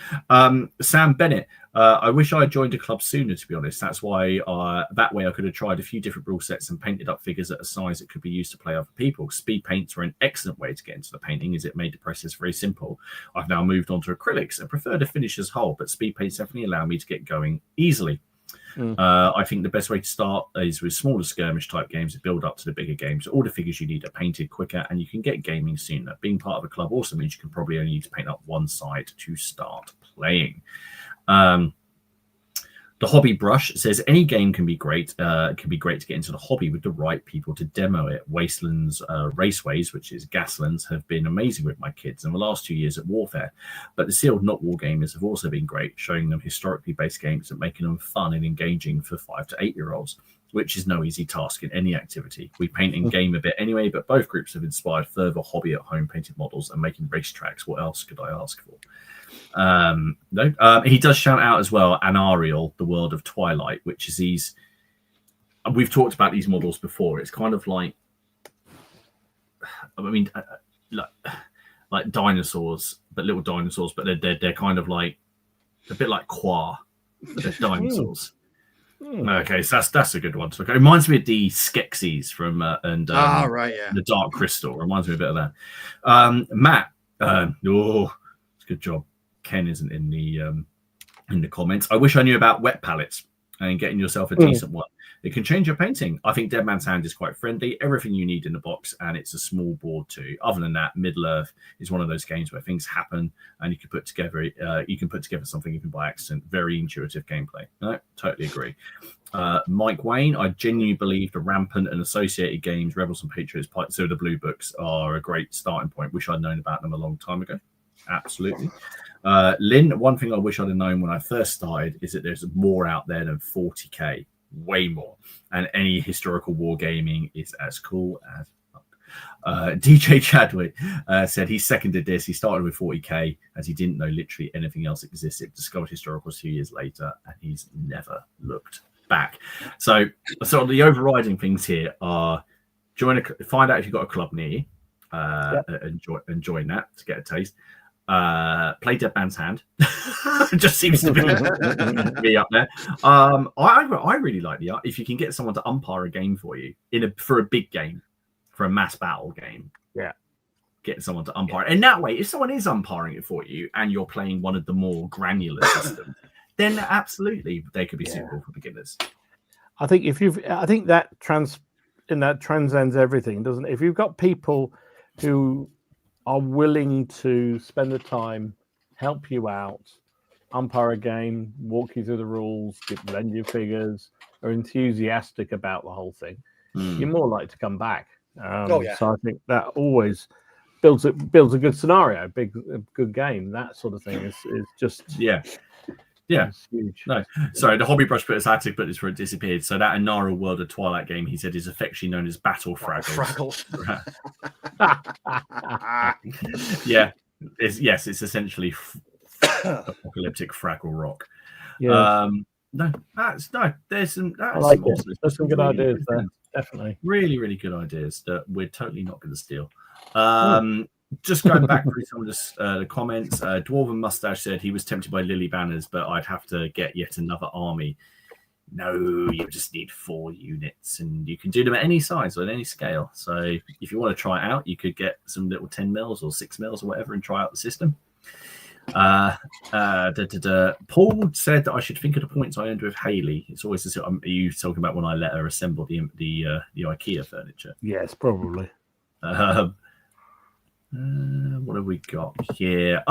Sam Bennett. I wish I had joined a club sooner, to be honest. That's why that way I could have tried a few different rule sets and painted up figures at a size that could be used to play other people. Speed paints were an excellent way to get into the painting, as it made the process very simple. I've now moved on to acrylics and prefer to finish as whole, but speed paints definitely allow me to get going easily. I think the best way to start is with smaller skirmish type games that build up to the bigger games. All the figures you need are painted quicker, and you can get gaming sooner. Being part of a club also means you can probably only need to paint up one side to start playing. The Hobby Brush says any game can be great. Can be great to get into the hobby with the right people to demo it. Wastelands, Raceways, which is Gaslands, have been amazing with my kids in the last 2 years at Warfare. But the sealed not war gamers have also been great, showing them historically based games and making them fun and engaging for 5 to 8 year olds, which is no easy task in any activity. We paint and game a bit anyway, but both groups have inspired further hobby at home painted models and making racetracks. What else could I ask for? He does shout out as well Anariel, the World of Twilight, which is we've talked about these models before. It's kind of like, like dinosaurs, but little dinosaurs, but they're kind of like a bit like Qua, but they're dinosaurs. Okay, so that's a good one. So it reminds me of the Skeksis from the Dark Crystal. Reminds me a bit of that. Matt, good job. Ken isn't in the comments. I wish I knew about wet palettes and getting yourself a decent one. It can change your painting. I think Dead Man's Hand is quite friendly. Everything you need in the box, and it's a small board too. Other than that, Middle Earth is one of those games where things happen, and you can put together something even by accident. Very intuitive gameplay. No, totally agree. Mike Wayne, I genuinely believe the Rampant and associated games, Rebels and Patriots, so the Blue Books are a great starting point. Wish I'd known about them a long time ago. Absolutely. Lynn, one thing I wish I'd have known when I first started is that there's more out there than 40k, way more, and any historical wargaming is as cool as DJ Chadwick said he seconded this. He started with 40k as he didn't know literally anything else existed. Discovered historicals 2 years later, and he's never looked back. So the overriding things here are find out if you've got a club near you, and join that to get a taste. Play Dead Man's Hand. It just seems to be up there. I really like the art. If you can get someone to umpire a game for you for a big game, for a mass battle game, get someone to umpire. And that way, if someone is umpiring it for you and you're playing one of the more granular systems, then absolutely they could be suitable for beginners. I think that transcends everything, doesn't it? If you've got people who are willing to spend the time, help you out, umpire a game, walk you through the rules, lend you figures, are enthusiastic about the whole thing, you're more likely to come back. So I think that always builds a good scenario, a good game. That sort of thing is just it's huge. No, sorry, the hobby brush put his attic, but it's where it disappeared. So that Inara World of Twilight game, he said, is affectionately known as Battle Fraggles. It's essentially apocalyptic Fraggle Rock. Yeah. There's some. I like it. There's some good ideas there. Definitely. Really, really good ideas that we're totally not going to steal. Just going back through some of the comments, Dwarven Mustache said he was tempted by Lily Banners, but I'd have to get yet another army. No, you just need 4 units, and you can do them at any size or at any scale. So if you want to try it out, you could get some little 10 mils or 6 mils or whatever and try out the system. Paul said that I should think of the points I earned with Haley. It's always are you talking about when I let her assemble the IKEA furniture? Yes, probably. What have we got here?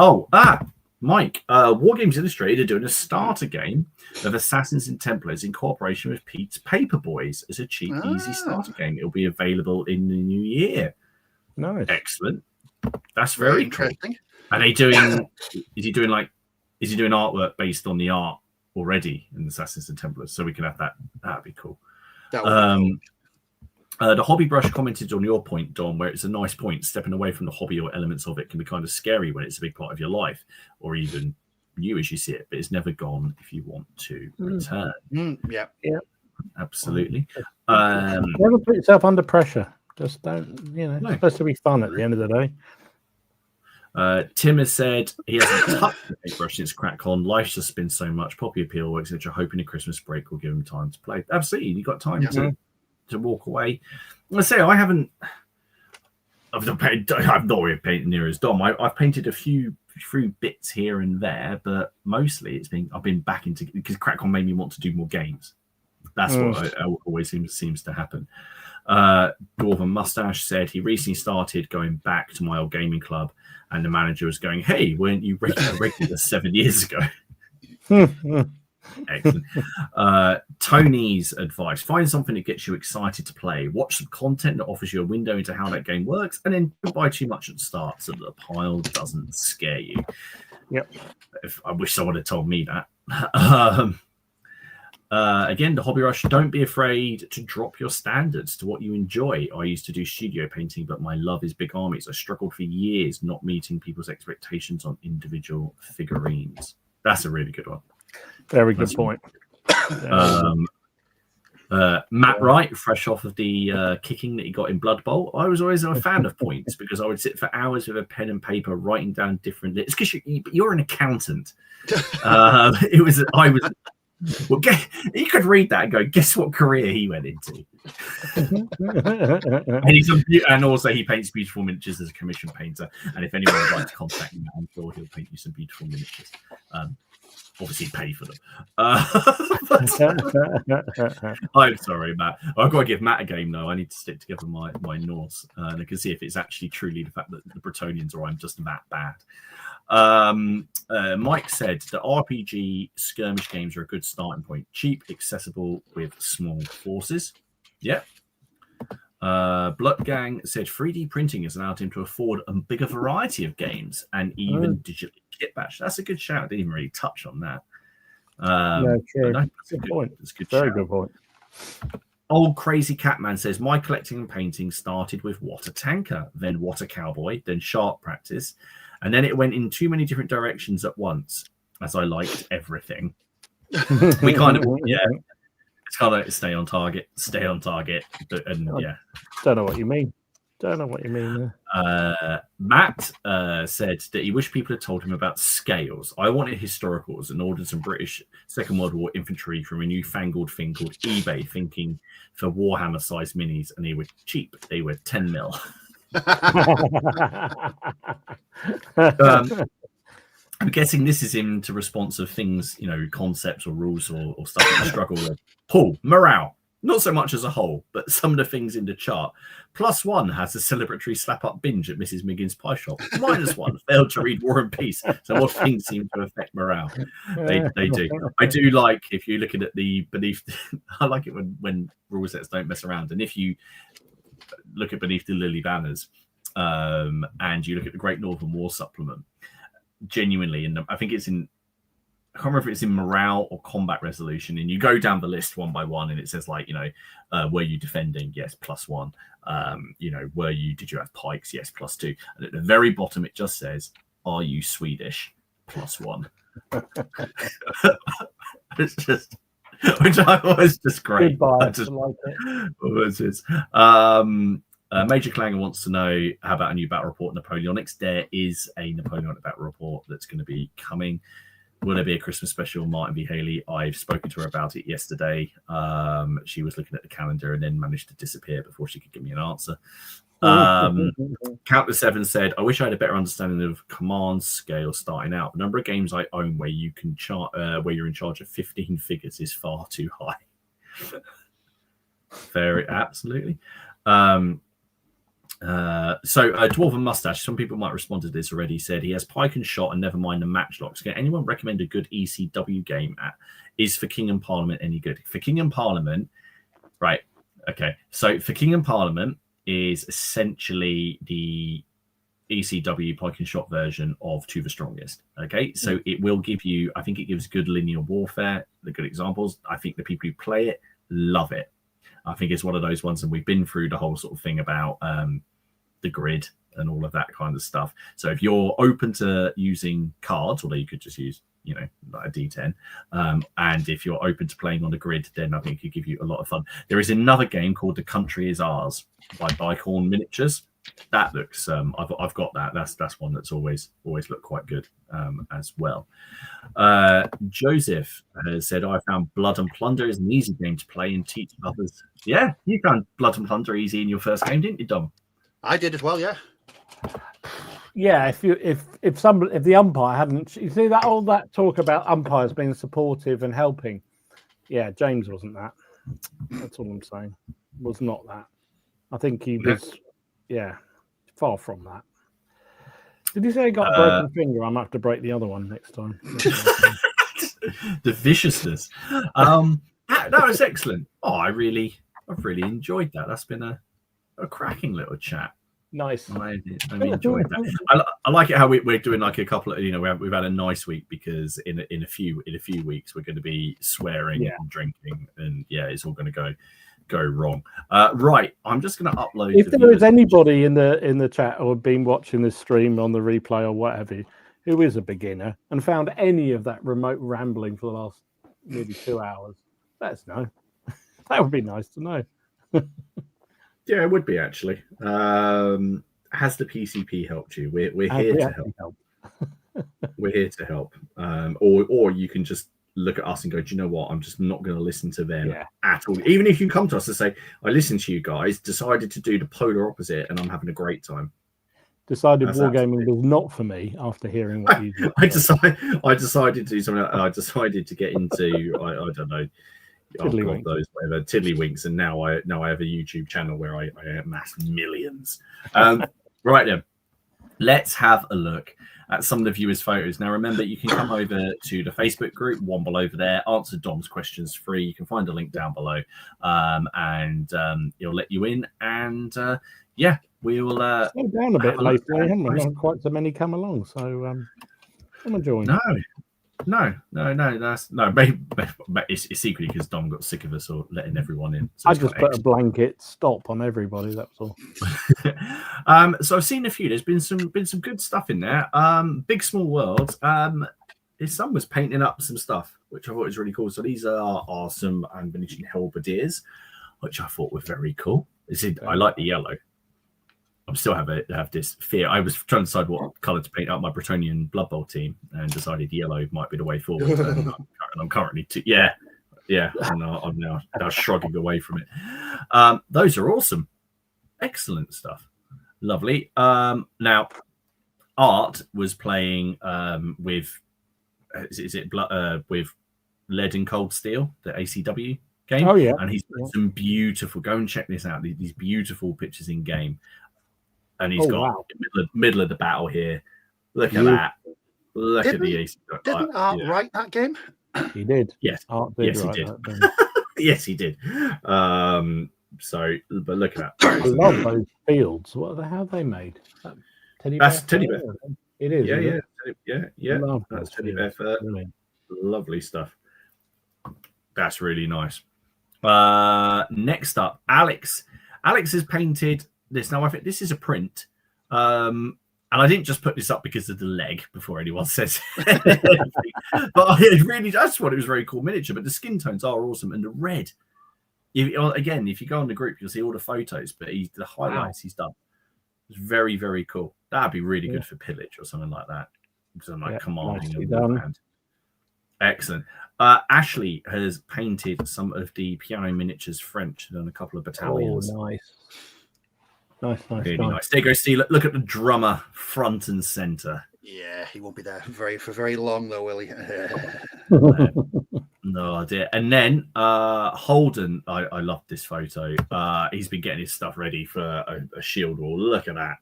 Mike, Wargames Illustrated are doing a starter game of Assassins and Templars in cooperation with Pete's Paperboys as a cheap, easy starter game. It'll be available in the new year. Nice. Excellent. That's very interesting. Cool. Are they doing? Is he doing artwork based on the art already in Assassins and Templars? So we can have that. That'd be cool. The hobby brush commented on your point, Dom, where it's a nice point. Stepping away from the hobby or elements of it can be kind of scary when it's a big part of your life, or even new as you see it. But it's never gone if you want to return. Yeah, absolutely. Never put yourself under pressure. Just don't. It's supposed to be fun at the end of the day. Tim has said he hasn't touched the paintbrush since CrackCon. Life's just been so much poppy appeal, etc. Hoping a Christmas break will give him time to play. Absolutely, you got time to walk away. I say I haven't. I've not really painted near as Dom. I've painted a few bits here and there, but mostly I've been back into because CrackCon made me want to do more games. That's what always seems to happen. Dwarven Mustache said he recently started going back to my old gaming club, and the manager was going, "Hey, weren't you regular 7 years ago?" Excellent. Tony's advice: find something that gets you excited to play. Watch some content that offers you a window into how that game works, and then don't buy too much at the start so that the pile doesn't scare you. Yep. I wish someone had told me that. Again, the hobby rush, don't be afraid to drop your standards to what you enjoy. I used to do studio painting, but my love is big armies. I struggled for years not meeting people's expectations on individual figurines. That's a really good one. Very good point. Matt Wright, fresh off of the kicking that he got in Blood Bowl, I was always a fan of points because I would sit for hours with a pen and paper writing down different. It's because you're an accountant. Well, you could read that and go, guess what career he went into? And also he paints beautiful miniatures as a commission painter. And if anyone would like to contact him, I'm sure he'll paint you some beautiful miniatures. Obviously pay for them. I'm sorry, Matt. I've got to give Matt a game now. I need to stick together my Norse, and I can see if it's actually truly the fact that the Bretonians or I'm just that bad. Mike said that RPG skirmish games are a good starting point. Cheap, accessible with small forces. Yeah. Blood Gang said 3D printing has allowed him to afford a bigger variety of games and even digitally kit bash. That's a good shout. I didn't even really touch on that. True. No, good point. That's a good Very shout. good point. Old Crazy Catman says, my collecting and painting started with What a Tanker, then What a Cowboy, then Sharp Practice, and then it went in too many different directions at once, as I liked everything. We kind of, it's kind of stay on target, and Don't know what you mean. Matt said that he wished people had told him about scales. I wanted historicals and ordered some British Second World War infantry from a newfangled thing called eBay, thinking for Warhammer-sized minis, and they were cheap. They were 10 mil. I'm guessing this is into response of things, concepts or rules or stuff that you struggle with. Paul, morale. Not so much as a whole, but some of the things in the chart. +1 has a celebratory slap-up binge at Mrs. Miggins' pie shop. -1 failed to read War and Peace. So odd things seem to affect morale. They do. I do like, if you're looking at the beneath, I like it when rule sets don't mess around. And if you look at beneath the Lily banners, and you look at the Great Northern War supplement, genuinely, and I think it's in, I can't remember if it's in morale or combat resolution, and you go down the list one by one, and it says like, were you defending? Yes, +1. Did you have pikes? Yes, +2. And at the very bottom, it just says, are you Swedish? +1. It's just, which I was just great. Goodbye. I like it. Major Clanger wants to know, how about a new battle report, Napoleonics? There is a Napoleonic battle report that's going to be coming. Will there be a Christmas special, Martin v. Haley? I've spoken to her about it yesterday. She was looking at the calendar and then managed to disappear before she could give me an answer. Counter 7 said, I wish I had a better understanding of command scale starting out. The number of games I own where you can where you're in charge of 15 figures is far too high. Very absolutely. Dwarven Mustache, some people might respond to this already, said he has pike and shot and never mind the matchlocks. Can anyone recommend a good ECW game is for King and Parliament any good? For King and Parliament, right, okay, so for King and Parliament is essentially the ECW pike and shot version of To the Strongest. Okay, so it will give you, I think it gives good linear warfare, the good examples. I think the people who play it love it. I think it's one of those ones, and we've been through the whole sort of thing about the grid and all of that kind of stuff. So if you're open to using cards, although you could just use, like a D10, and if you're open to playing on the grid, then I think it could give you a lot of fun. There is another game called The Country Is Ours by Bicorn Miniatures. That looks, I've got that. That's one that's always looked quite good as well. Joseph has said, I found Blood and Plunder is an easy game to play and teach others. Yeah, you found Blood and Plunder easy in your first game, didn't you, Dom? I did as well, yeah. Yeah, if the umpire hadn't, you see that all that talk about umpires being supportive and helping. Yeah, James wasn't that. That's all I'm saying. Was not that. I think he was. Yeah, far from that. Did you say he got a broken finger? I might have to break the other one next time. The viciousness. That was excellent. I've really enjoyed that. That's been a cracking little chat. Nice. I enjoyed that. I like it how we're doing like a couple of, we've had a nice week, because in a few weeks we're going to be swearing and drinking, and it's all going to go wrong. Right, I'm just going to upload. If there is anybody in the chat or been watching this stream on the replay or whatever who is a beginner and found any of that remote rambling for the last maybe 2 hours, let us know. That would be nice to know. Yeah, it would be actually. Has the PCP helped you? We're here to help. We're here to help. Or you can just look at us and go, do you know what? I'm just not going to listen to them at all. Even if you come to us and say, I listened to you guys, decided to do the polar opposite, and I'm having a great time. Decided Wargaming was not for me after hearing what you did. I decided to do something. I decided to get into, I don't know, tiddlywinks, and now I have a YouTube channel where I amass millions. Right then, let's have a look at some of the viewers' photos. Now remember, you can come over to the Facebook group, Womble over there, answer Dom's questions free. You can find a link down below, and it'll let you in, and we will slow down a bit lately. Haven't we? Not quite so many come along, so I'm enjoying it. No, that's no. Maybe it's secretly because Dom got sick of us or letting everyone in. So I just put a blanket stop on everybody. That's all. So I've seen a few. There's been some good stuff in there. Big Small World. His son was painting up some stuff, which I thought was really cool. So these are some Venetian halberdiers, which I thought were very cool. I like the yellow. I still have this fear. I was trying to decide what colour to paint up my Bretonian Blood Bowl team, and decided yellow might be the way forward. And I'm currently I'm now shrugging away from it. Those are awesome, excellent stuff, lovely. Now, Art was playing with with Lead and Cold Steel, the ACW game. Oh, yeah. And he's put some beautiful. Go and check this out. These beautiful pictures in game. And he's got middle of the battle here. Look at that. Look at the ace. Didn't Art write that game? He did. Yes. Art did yes, he write did. that. Yes, he did. So, but look at that. I love those fields. How are they made? That's teddy bear. It is. Yeah. Love That's those teddy bear fur. Brilliant. Lovely stuff. That's really nice. Next up, Alex. Alex has painted this. Now, I think this is a print. And I didn't just put this up because of the leg before anyone says anything. But I really just thought it was a very cool miniature. But the skin tones are awesome. And the red. If you go on the group, you'll see all the photos. But the highlights he's done. It's very, very cool. That'd be really good for pillage or something like that. Because I'm like commanding and warband. Excellent. Ashley has painted some of the piano miniatures French and a couple of battalions. Oh, nice. Nice. Really nice. There you go, Steve. Look at the drummer front and center. Yeah, he won't be there for very long, though, will he? No idea. And then Holden, I love this photo. He's been getting his stuff ready for a shield wall. Look at that.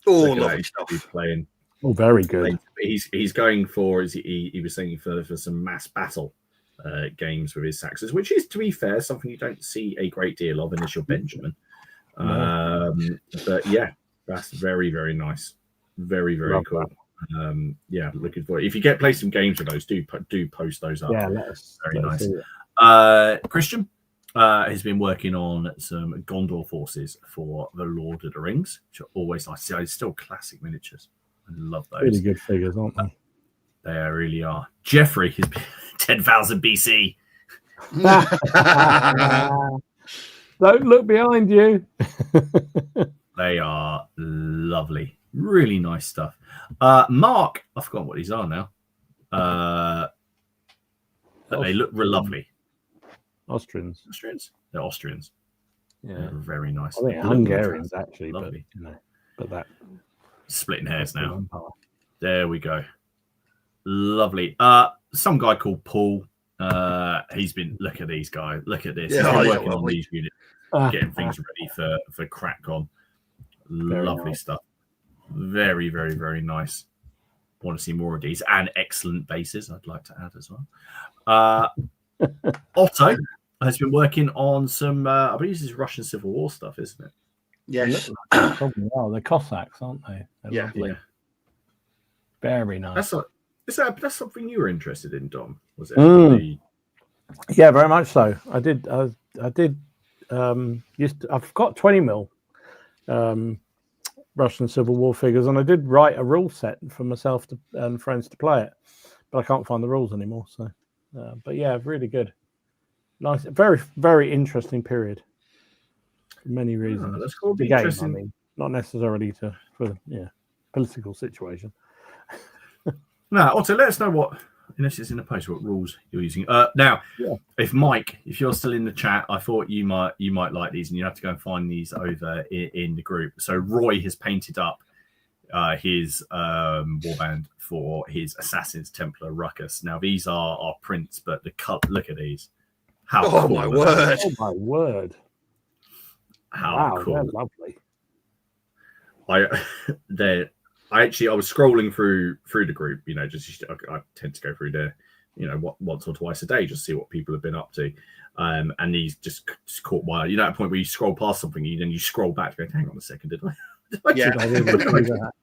Oh, lovely stuff. He's playing. Oh, very good. He's going for, as he was saying, for some mass battle games with his Saxons, which is, to be fair, something you don't see a great deal of unless you're Benjamin. But yeah, that's very, very nice. Very, very cool. Looking for it. If you play some games with those, do post those up. Yeah, very nice. Christian has been working on some Gondor forces for the Lord of the Rings, which are always nice. See, it's still classic miniatures. I love those. Really good figures, aren't they? They really are. Jeffrey has been 10,000 BC. Don't look behind you. They are lovely. Really nice stuff. Mark, I forgot what these are now. But they look real lovely. Austrians. They're Austrians. Yeah. They're very nice. I think Hungarians, actually. Lovely. But that. Splitting hairs now. There we go. Lovely. Some guy called Paul. He's been. Look at these guys. Look at this. He's been working on these units, getting things ready for CrackCon. Lovely stuff. Very, very, very nice. Want to see more of these and excellent bases. I'd like to add as well. Otto has been working on some. I believe this is Russian Civil War stuff, isn't it? Yes. They're Cossacks, aren't they? They're lovely. Very nice. That's something you were interested in, Dom? Was it? Yeah, very much so. I did. I've got 20 mil Russian Civil War figures, and I did write a rule set for myself and friends to play it, but I can't find the rules anymore. So, but yeah, really good. Nice, very, very interesting period. For many reasons. That's cool. The game, I mean, not necessarily for political situation. Now, Otto, let us know unless it's in the post, what rules you're using. Now, if Mike, if you're still in the chat, I thought you might like these, and you have to go and find these over in the group. So Roy has painted up his warband for his Assassin's Templar Ruckus. Now, these are prints, but the cut. Look at these. How cool! My word! Oh my word! How cool! They're lovely. I was scrolling through the group, I tend to go through there, once or twice a day, just see what people have been up to. And these just caught my, at a point where you scroll past something, then you scroll back to go, hang on a second, did I?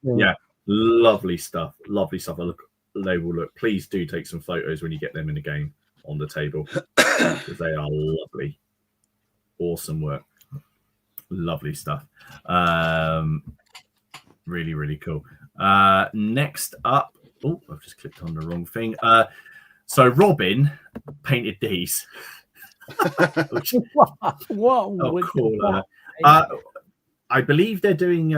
Yeah. Lovely stuff. They will look. Please do take some photos when you get them in the game on the table, because they are lovely. Awesome work. Lovely stuff. Really, really cool. Next up, I've just clicked on the wrong thing. So Robin painted these. What? Cool. I believe they're doing. These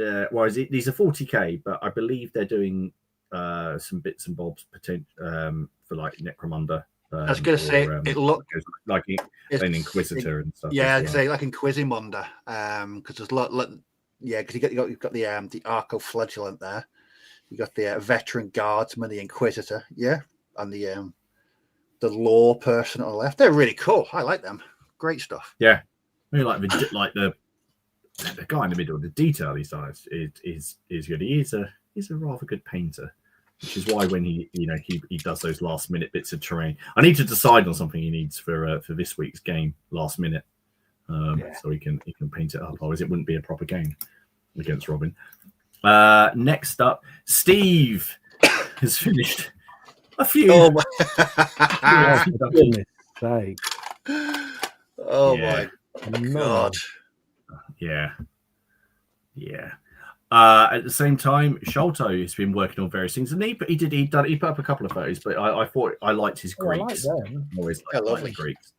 are 40k, but I believe they're doing some bits and bobs for like Necromunda. I was going to say it looked like an Inquisitor and stuff. Yeah, I'd say like Inquisimunda, because there's a lot. Yeah, because you've got the Arco-Flagellant there. You got the Veteran Guardsman, the Inquisitor, and the law person on the left. They're really cool. I like them. Great stuff. Yeah, really like the guy in the middle. The detail he does is good. He's a rather good painter, which is why when he does those last minute bits of terrain. I need to decide on something he needs for this week's game last minute, so he can paint it up. Otherwise, it wouldn't be a proper game against Robin. Next up, Steve has finished a few. Oh Yeah, for goodness sake. Oh Yeah. my God. Yeah. At the same time, Sholto has been working on various things, and he put up a couple of photos. But I thought I liked his Greeks. I like them. I always Yeah, like lovely. the Greeks.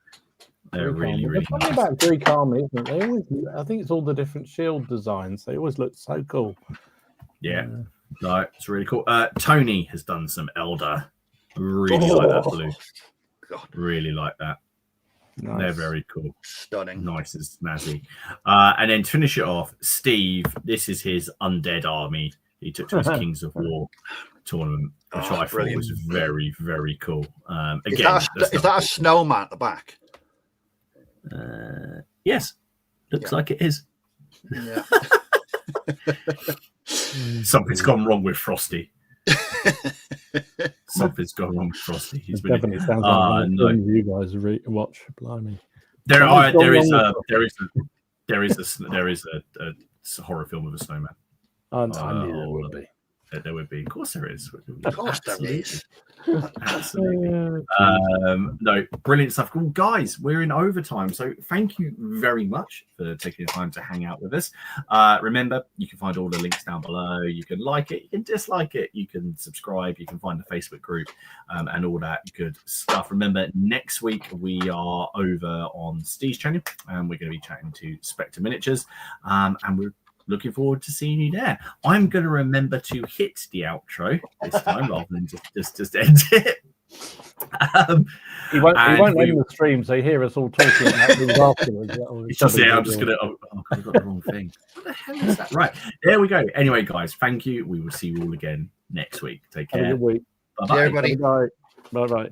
They're Greek really, army. really The funny nice. about Greek army, isn't it? They always, I think it's all the different shield designs. They always look so cool. Yeah, no, it's really cool. Tony has done some Elder. Really like that blue. God. Really like that. Nice. They're very cool. Stunning. Nice as snazzy. And then to finish it off, Steve, this is his undead army he took to his Kings of War tournament, which I thought was very, very cool. Again, Is that a snowman at the back? yes, looks like it is. Yeah. Something's gone wrong with Frosty. Something's gone wrong with Frosty. He's It been definitely sounds like no. you guys watch. Blimey. There is gone a horror film of a snowman. I knew there would be. There would be. Of course there is. Of course there is. Absolutely. No, brilliant stuff. Well, guys, we're in overtime. So thank you very much for taking the time to hang out with us. Remember, you can find all the links down below. You can like it. You can dislike it. You can subscribe. You can find the Facebook group and all that good stuff. Remember, next week we are over on Steve's channel and we're going to be chatting to Spectre Miniatures. And we're looking forward to seeing you there. I'm going to remember to hit the outro this time rather than just end it. He won't end the stream, so you hear us all talking about things afterwards. It's just I'm just going to. I've got the wrong thing. What the hell is that? Right, there we go. Anyway, guys, thank you. We will see you all again next week. Take care. Have a good week. Bye See you, everybody. Bye bye.